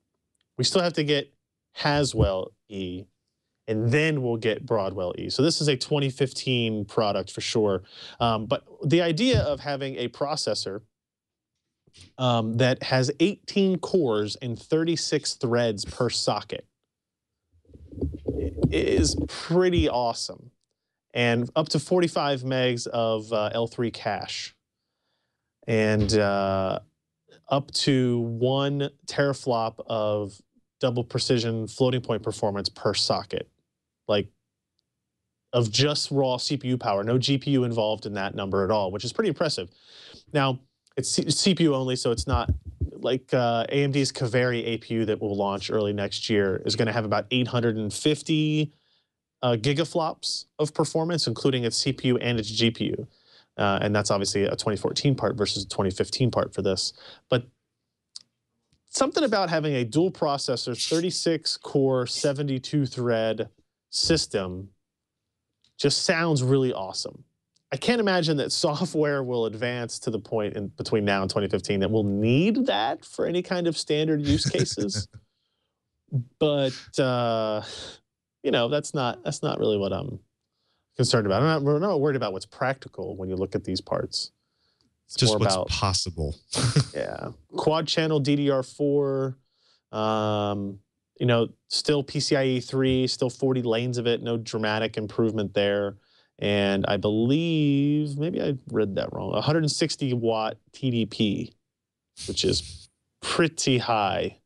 We still have to get Haswell E, and then we'll get Broadwell E. So this is a 2015 product for sure. But the idea of having a processor that has 18 cores and 36 threads per socket is pretty awesome. And up to 45 megs of L3 cache. And up to 1 teraflop of double precision floating point performance per socket, of just raw CPU power, no GPU involved in that number at all, which is pretty impressive. Now, it's CPU only, so it's not like AMD's Kaveri APU that will launch early next year is going to have about 850 gigaflops of performance, including its CPU and its GPU. And that's obviously a 2014 part versus a 2015 part for this. But something about having a dual processor, 36 core, 72 thread system just sounds really awesome. I can't imagine that software will advance to the point in between now and 2015 that we'll need that for any kind of standard use cases. But that's not really what I'm concerned about. We're not worried about what's practical when you look at these parts. It's just more what's about possible. Yeah, quad channel DDR4. Still PCIe 3, still 40 lanes of it. No dramatic improvement there. And I believe, maybe I read that wrong, 160 watt TDP, which is pretty high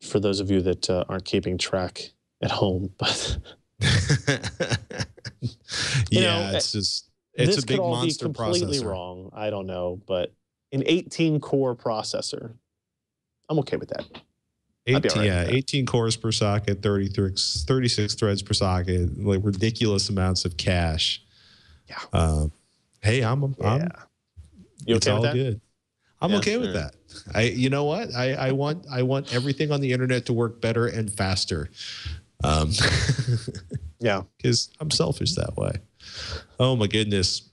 for those of you that aren't keeping track at home. But it's a big monster processor. This could all be completely wrong. I don't know, but an 18 core processor, I'm okay with that. 18 cores per socket, 36 threads per socket, ridiculous amounts of cache. Yeah. Hey, I'm you okay it's with all that? good. I'm okay with that. You know what? I want everything on the internet to work better and faster. Yeah, because I'm selfish that way. Oh my goodness.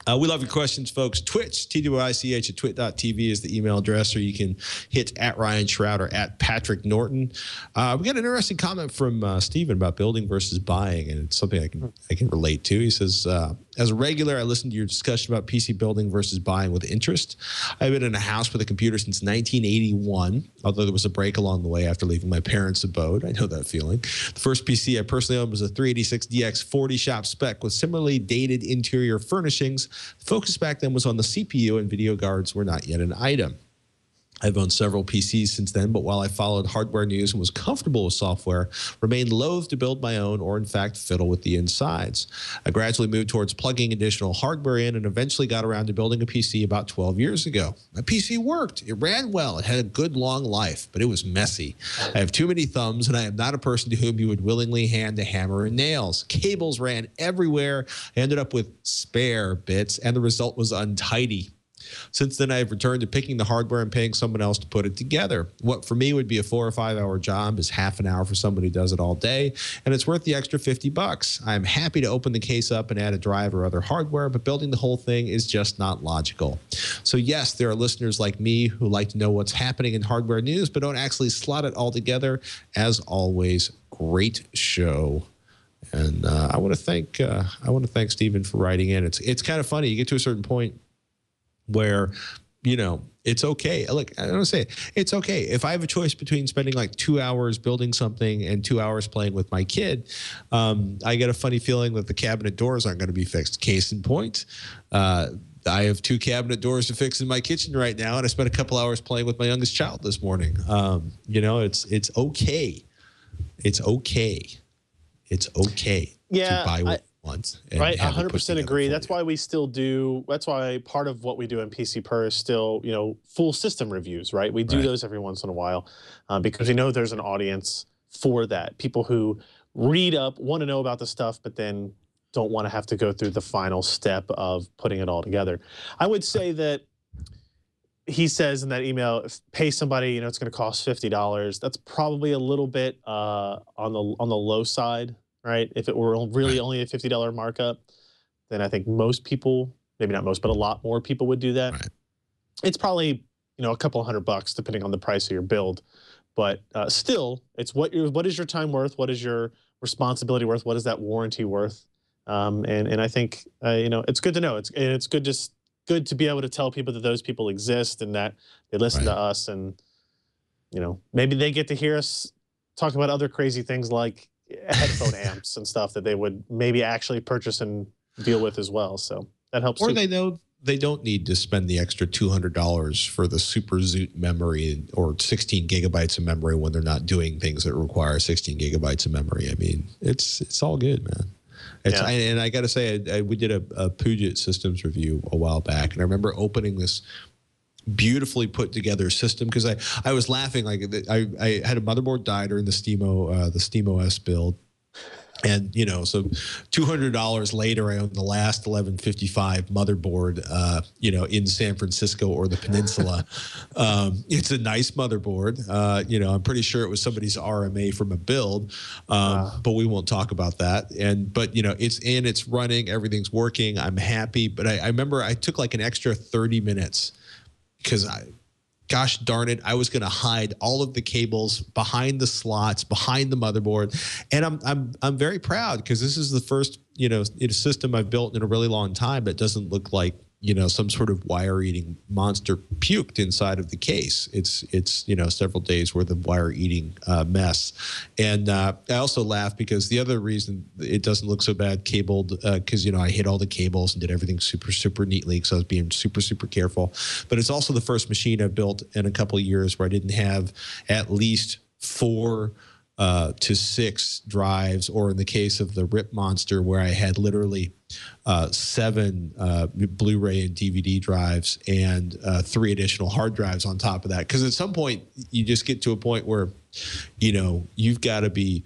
We love your questions, folks. Twitch, TWICH at twit.tv is the email address, or you can hit at Ryan Shroud or at Patrick Norton. We got an interesting comment from Steven about building versus buying, and it's something I can relate to. He says, as a regular, I listened to your discussion about PC building versus buying with interest. I've been in a house with a computer since 1981, although there was a break along the way after leaving my parents' abode. I know that feeling. The first PC I personally owned was a 386DX 40 shop spec with similarly dated interior furnishings. The focus back then was on the CPU, and video cards were not yet an item. I've owned several PCs since then, but while I followed hardware news and was comfortable with software, remained loath to build my own or, in fact, fiddle with the insides. I gradually moved towards plugging additional hardware in and eventually got around to building a PC about 12 years ago. My PC worked. It ran well. It had a good, long life, but it was messy. I have too many thumbs, and I am not a person to whom you would willingly hand a hammer and nails. Cables ran everywhere. I ended up with spare bits, and the result was untidy. Since then, I have returned to picking the hardware and paying someone else to put it together. What for me would be a 4 or 5 hour job is half an hour for somebody who does it all day, and it's worth the extra $50. I am happy to open the case up and add a drive or other hardware, but building the whole thing is just not logical. So yes, there are listeners like me who like to know what's happening in hardware news, but don't actually slot it all together. As always, great show. And I want to thank Stephen for writing in. It's kind of funny. You get to a certain point where, you know, it's okay. Look, I don't say it's okay. If I have a choice between spending like 2 hours building something and 2 hours playing with my kid, I get a funny feeling that the cabinet doors aren't going to be fixed. Case in point, I have 2 cabinet doors to fix in my kitchen right now, and I spent a couple hours playing with my youngest child this morning. You know, it's okay. It's okay. It's okay to buy what once. Right, 100% agree. That's why we still do. That's why part of what we do in PC Per is still, you know, full system reviews. Right, we do those every once in a while because we know there's an audience for that. People who read up, want to know about the stuff, but then don't want to have to go through the final step of putting it all together. I would say that he says in that email, pay somebody, you know, it's going to cost $50. That's probably a little bit on the low side. Right? If it were really only a $50 markup, then I think most people, maybe not most, but a lot more people would do that. Right. It's probably, you know, a couple $100 depending on the price of your build. But still, it's what is your time worth? What is your responsibility worth? What is that warranty worth? And I think, you know, it's good to know. It's good to be able to tell people that those people exist and that they listen to us, and, you know, maybe they get to hear us talk about other crazy things like headphone amps and stuff that they would maybe actually purchase and deal with as well. So that helps. Or too. they know they don't need to spend the extra $200 for the Super Zoot memory or 16 gigabytes of memory when they're not doing things that require 16 gigabytes of memory. I mean, it's all good, man. And I got to say, we did a Puget Systems review a while back, and I remember opening this beautifully put together system because I was laughing. Like I had a motherboard die during the SteamOS build, and you know, so $200 later I own the last 1155 motherboard you know, in San Francisco or the Peninsula. It's a nice motherboard. You know, I'm pretty sure it was somebody's RMA from a build, but we won't talk about that. But you know, it's running, everything's working, I'm happy. But I remember I took like an extra 30 minutes because gosh darn it, I was going to hide all of the cables behind the slots, behind the motherboard, and I'm very proud because this is the first, you know, system I've built in a really long time that doesn't look like, you know, some sort of wire-eating monster puked inside of the case. It's you know, several days worth of wire-eating mess. And I also laugh because the other reason it doesn't look so bad cabled, because, you know, I hit all the cables and did everything super neatly because I was being super careful. But it's also the first machine I've built in a couple of years where I didn't have at least 4 to 6 drives, or in the case of the RIP Monster, where I had literally 7 Blu-ray and DVD drives and 3 additional hard drives on top of that. Because at some point, you just get to a point where, you know, you've got to be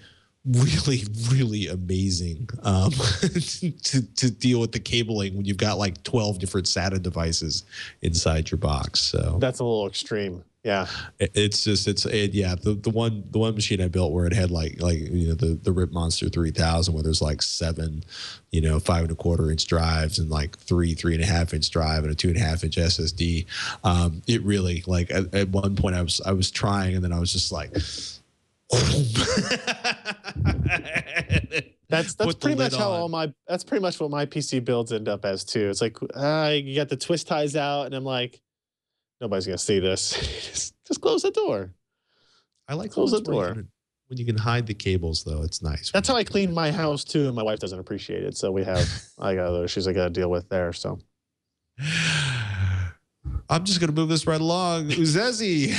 really, really amazing to deal with the cabling when you've got like 12 different SATA devices inside your box. So that's a little extreme. Yeah, the one machine I built where it had like the Rip Monster 3000 where there's like 7 5 1/4 inch drives and like 3.5 inch drive and a 2.5 inch SSD. It really, like, at one point I was trying, and then I was just like that's pretty much how that's pretty much what my PC builds end up as too. It's like you got the twist ties out, and I'm like, nobody's gonna see this. just close the door. I like close the door. When you can hide the cables, though, it's nice. That's how I clean my house too, and my wife doesn't appreciate it. So I got other issues I got to deal with there. So I'm just going to move this right along. Uzezi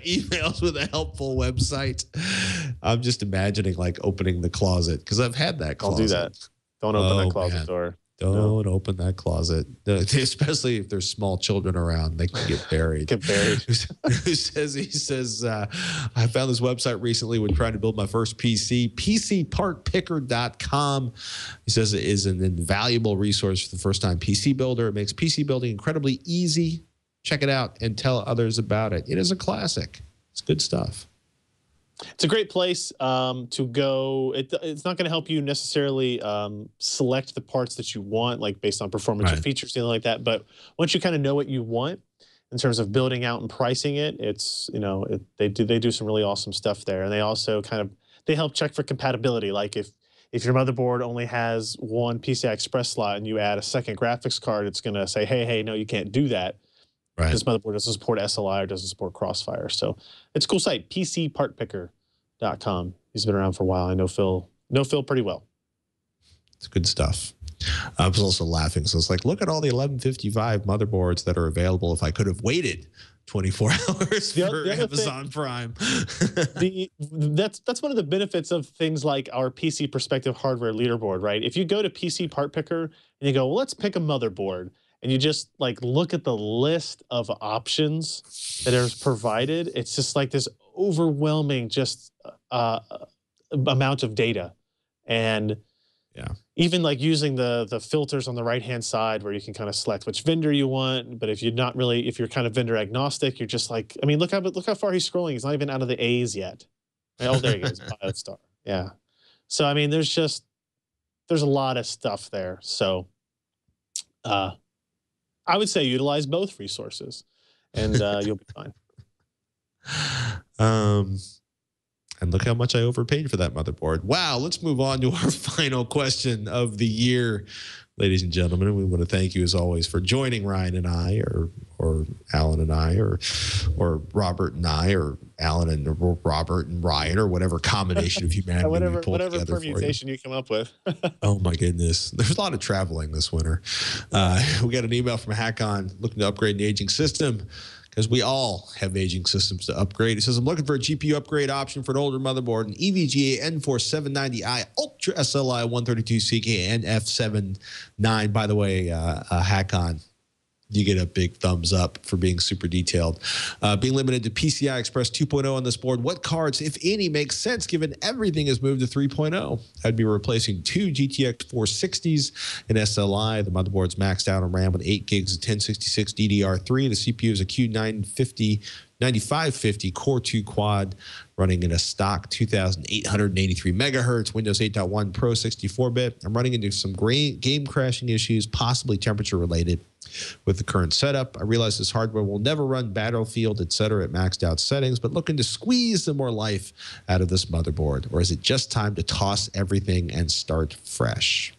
emails with a helpful website. I'm just imagining like opening the closet because I've had that closet. I'll do that. Don't open that closet door. Don't open that closet, especially if there's small children around. They can get buried. He says, I found this website recently when trying to build my first PC, PCPartPicker.com. He says it is an invaluable resource for the first-time PC builder. It makes PC building incredibly easy. Check it out and tell others about it. It is a classic. It's good stuff. It's a great place to go. It's not going to help you necessarily select the parts that you want, like based on performance or features, something like that. But once you kind of know what you want in terms of building out and pricing it, it's they do some really awesome stuff there, and they also they help check for compatibility. Like if your motherboard only has one PCI Express slot and you add a second graphics card, it's going to say, hey, no, you can't do that. Right. This motherboard doesn't support SLI or doesn't support Crossfire. So it's a cool site, PCPartPicker.com. He's been around for a while. I know Phil pretty well. It's good stuff. I was also laughing. So it's like, look at all the 1155 motherboards that are available if I could have waited 24 hours for Amazon Prime. That's one of the benefits of things like our PC Perspective hardware leaderboard, right? If you go to PC Part Picker and you go, well, let's pick a motherboard, and you just like look at the list of options that are provided, it's just like this overwhelming amount of data. And even like using the filters on the right-hand side where you can kind of select which vendor you want. But if you're kind of vendor agnostic, you're just like, I mean, look how far he's scrolling. He's not even out of the A's yet. Oh, there he goes, BioStar. Yeah. So, I mean, there's a lot of stuff there. So, I would say utilize both resources, and you'll be fine. And look how much I overpaid for that motherboard. Wow, let's move on to our final question of the year, ladies and gentlemen. We want to thank you, as always, for joining Ryan and I, or Alan and I, or Robert and I, or Alan and Robert and Ryan, or whatever combination of humanity whatever we pull together permutation you come up with. Oh my goodness, there's a lot of traveling this winter. We got an email from Hackon looking to upgrade an aging system, because we all have aging systems to upgrade. It says, I'm looking for a GPU upgrade option for an older motherboard, an EVGA N4 790i Ultra SLI 132CK and F79. By the way, Hackon, you get a big thumbs up for being super detailed. Being limited to PCI Express 2.0 on this board, what cards, if any, make sense given everything has moved to 3.0? I'd be replacing 2 GTX 460s and SLI. The motherboard's maxed out on RAM with 8 gigs of 1066 DDR3. The CPU is a Q9550 Core 2 Quad running in a stock 2,883 megahertz, Windows 8.1 Pro 64-bit. I'm running into some game crashing issues, possibly temperature related, with the current setup. I realize this hardware will never run Battlefield, etc. at maxed out settings, but looking to squeeze some more life out of this motherboard. Or is it just time to toss everything and start fresh?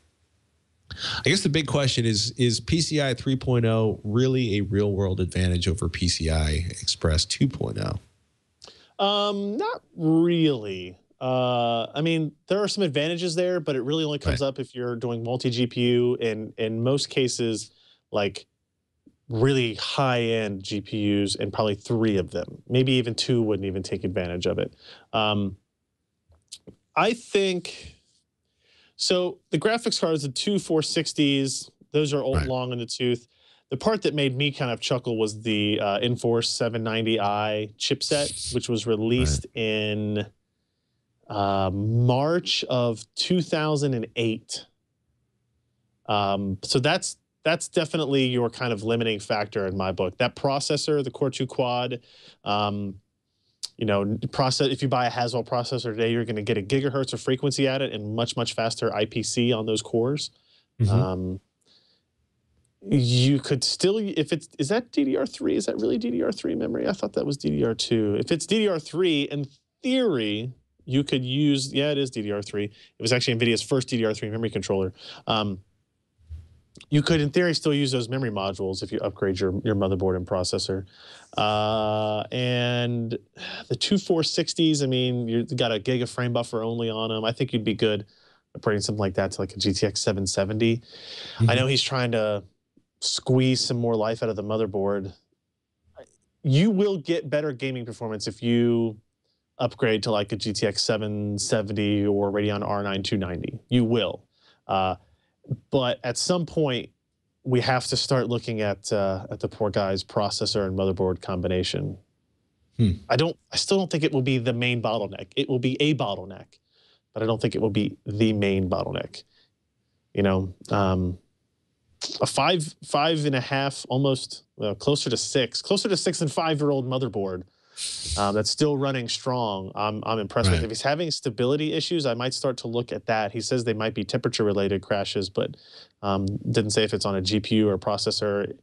I guess the big question is PCI 3.0 really a real world advantage over PCI Express 2.0? Not really. I mean, there are some advantages there, but it really only comes up if you're doing multi-GPU, and in most cases, like really high-end GPUs, and probably 3 of them, maybe even 2 wouldn't even take advantage of it. I think, so the graphics cards, the 2 460s, those are old, long in the tooth. The part that made me kind of chuckle was the N4 790i chipset, which was released in March of 2008. So that's definitely your kind of limiting factor in my book. That processor, the Core 2 Quad, if you buy a Haswell processor today, you're going to get a gigahertz of frequency at it and much faster IPC on those cores. Mm-hmm. You could still, is that DDR3? Is that really DDR3 memory? I thought that was DDR2. If it's DDR3, in theory, you could use, it is DDR3. It was actually NVIDIA's first DDR3 memory controller. You could, in theory, still use those memory modules if you upgrade your motherboard and processor. And the 2460s, I mean, you've got a gig of frame buffer only on them. I think you'd be good upgrading something like that to like a GTX 770. Mm-hmm. I know he's trying to squeeze some more life out of the motherboard. You will get better gaming performance if you upgrade to like a GTX 770 or Radeon R9 290. You will. But at some point, we have to start looking at the poor guy's processor and motherboard combination. I still don't think it will be the main bottleneck. It will be a bottleneck, but I don't think it will be the main bottleneck. A 5.5, almost closer to 6 and 5-year-old motherboard that's still running strong. I'm impressed with. If he's having stability issues, I might start to look at that. He says they might be temperature-related crashes, but didn't say if it's on a GPU or a processor.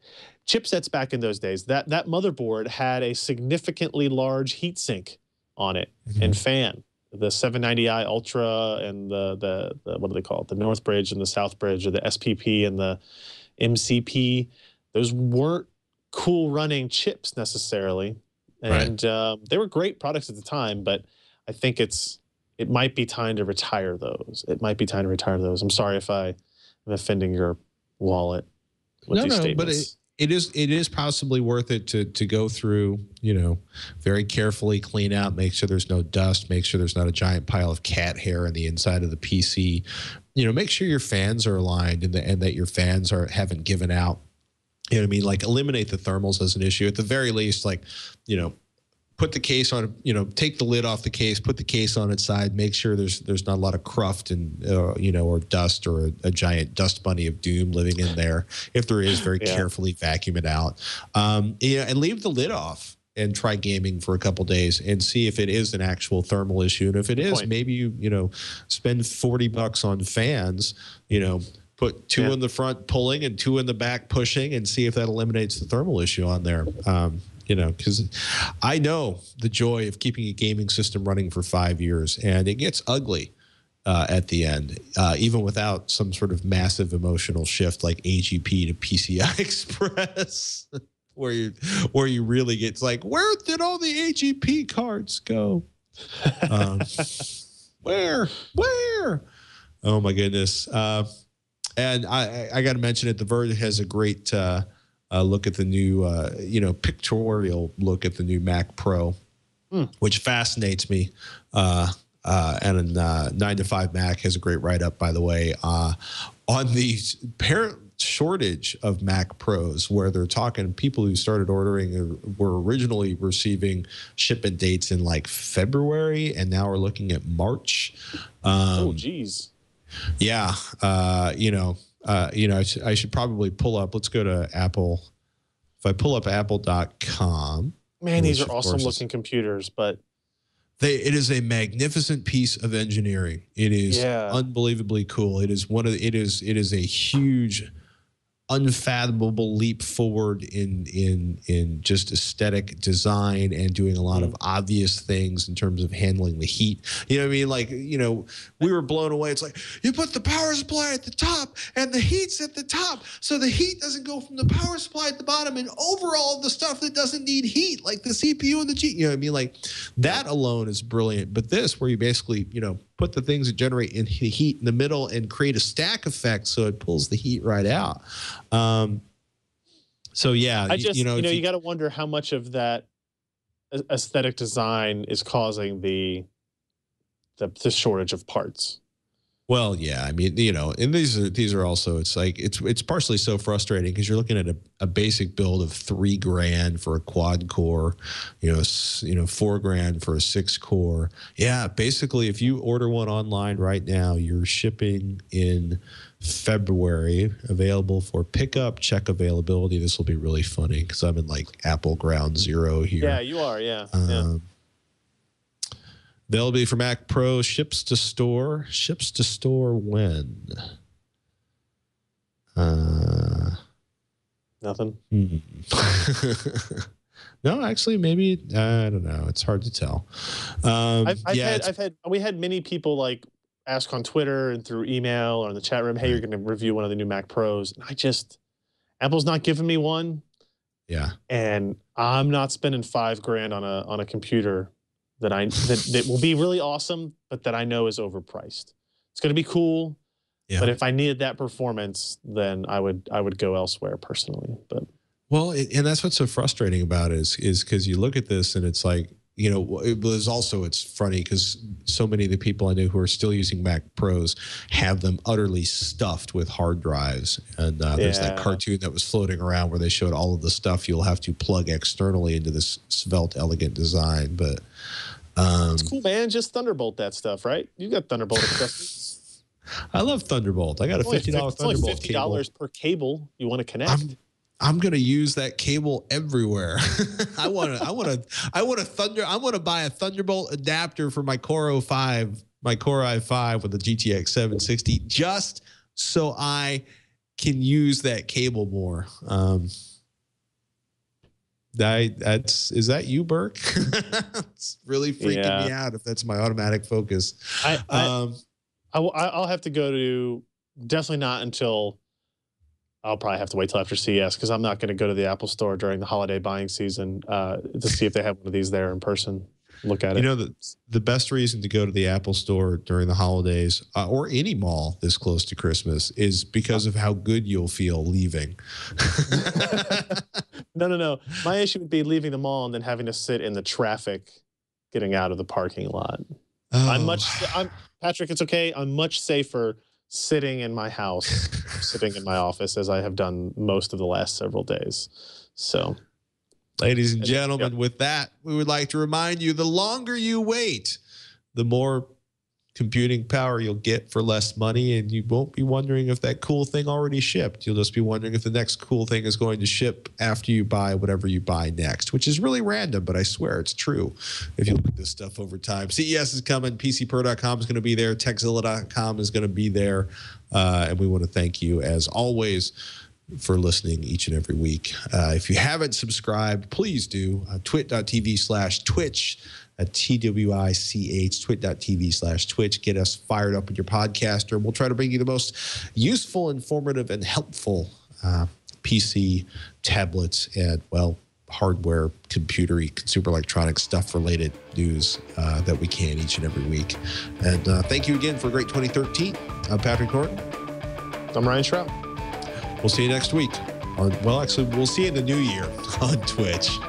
Chipsets back in those days, that motherboard had a significantly large heatsink on it and fan. The 790i Ultra and the what do they call it? The North Bridge and the South Bridge, or the SPP and the MCP. Those weren't cool running chips necessarily. And they were great products at the time, but I think it might be time to retire those. I'm sorry if I am offending your wallet with these statements. But it is possibly worth it to go through, very carefully clean out, make sure there's no dust, make sure there's not a giant pile of cat hair on the inside of the PC. Make sure your fans are aligned and that your fans haven't given out. You know what I mean? Like, eliminate the thermals as an issue. At the very least, like, put the case on, take the lid off the case, put the case on its side, make sure there's not a lot of cruft and, or dust or a giant dust bunny of doom living in there. If there is, very carefully vacuum it out. And leave the lid off and try gaming for a couple days and see if it is an actual thermal issue. And if it is, maybe you spend $40 on fans, put 2 in the front pulling and 2 in the back pushing, and see if that eliminates the thermal issue on there. Because I know the joy of keeping a gaming system running for 5 years, and it gets ugly at the end, even without some sort of massive emotional shift like AGP to PCI Express, where you really get, it's like, where did all the AGP cards go? Where? Oh my goodness. And I got to mention it. The Verge has a great look at the new, pictorial look at the new Mac Pro, which fascinates me. And 9 to 5 Mac has a great write-up, by the way, on the apparent shortage of Mac Pros, where they're talking people who started ordering were originally receiving shipment dates in like February, and now we're looking at March. Oh, geez. Yeah. I should probably pull up. Let's go to Apple. If I pull up apple.com. Man, these are awesome looking computers, but it is a magnificent piece of engineering. It is unbelievably cool. It is a huge, unfathomable leap forward in just aesthetic design and doing a lot of obvious things in terms of handling the heat. You know what I mean? Like, we were blown away. It's like, you put the power supply at the top and the heat's at the top, so the heat doesn't go from the power supply at the bottom and over all of the stuff that doesn't need heat, like the CPU and the G. You know what I mean? Like, that alone is brilliant. But this, where you basically, put the things that generate heat in the middle and create a stack effect so it pulls the heat right out. So yeah, you got to wonder how much of that aesthetic design is causing the shortage of parts. Well, yeah, I mean, and these are also, it's like it's partially so frustrating because you're looking at a basic build of $3,000 for a quad core, $4,000 for a 6-core. Yeah, basically, if you order one online right now, you're shipping in February, available for pickup. Check availability. This will be really funny because I'm in like Apple ground zero here. Yeah, you are. Yeah. They'll be for Mac Pro, ships to store. Ships to store when? Nothing. No, actually, maybe I don't know. It's hard to tell. We had many people like ask on Twitter and through email or in the chat room, "Hey, you're going to review one of the new Mac Pros." And Apple's not giving me one. Yeah, and I'm not spending $5,000 on a computer that will be really awesome, but that I know is overpriced. It's going to be cool, but if I needed that performance, then I would go elsewhere personally. But and that's what's so frustrating about it is because you look at this and it's like, it's funny because so many of the people I know who are still using Mac Pros have them utterly stuffed with hard drives. And there's that cartoon that was floating around where they showed all of the stuff you'll have to plug externally into this svelte, elegant design. But it's cool, man. Just Thunderbolt that stuff, right? You got Thunderbolt accessories. I love Thunderbolt. I got a $50 Thunderbolt cable. $50 per cable you want to connect. I'm gonna use that cable everywhere. I want to buy a Thunderbolt adapter for my Core i5 with the GTX 760, just so I can use that cable more. Is that you, Burke? It's really freaking me out if that's my automatic focus. I'll have to go to, definitely not until, I'll probably have to wait till after CES because I'm not going to go to the Apple Store during the holiday buying season to see if they have one of these there in person. Look at it. The best reason to go to the Apple Store during the holidays or any mall this close to Christmas is because of how good you'll feel leaving. No. My issue would be leaving the mall and then having to sit in the traffic getting out of the parking lot. I'm Patrick, it's okay. I'm much safer sitting in my house, sitting in my office, as I have done most of the last several days. So, ladies and gentlemen, with that, we would like to remind you, the longer you wait, the more computing power you'll get for less money, and you won't be wondering if that cool thing already shipped. You'll just be wondering if the next cool thing is going to ship after you buy whatever you buy next, which is really random, but I swear it's true if you look at this stuff over time. CES is coming. PCPro.com is going to be there. Techzilla.com is going to be there. And we want to thank you, as always, for listening each and every week. If you haven't subscribed, please do. Twit.tv/Twitch. TWICH, twit.tv/Twitch. Get us fired up with your podcaster. And we'll try to bring you the most useful, informative, and helpful PC, tablets, and, hardware, computery, consumer electronics, stuff-related news that we can each and every week. And thank you again for a great 2013. I'm Patrick Norton. I'm Ryan Shrout. We'll see you next week. We'll see you in the new year on Twitch.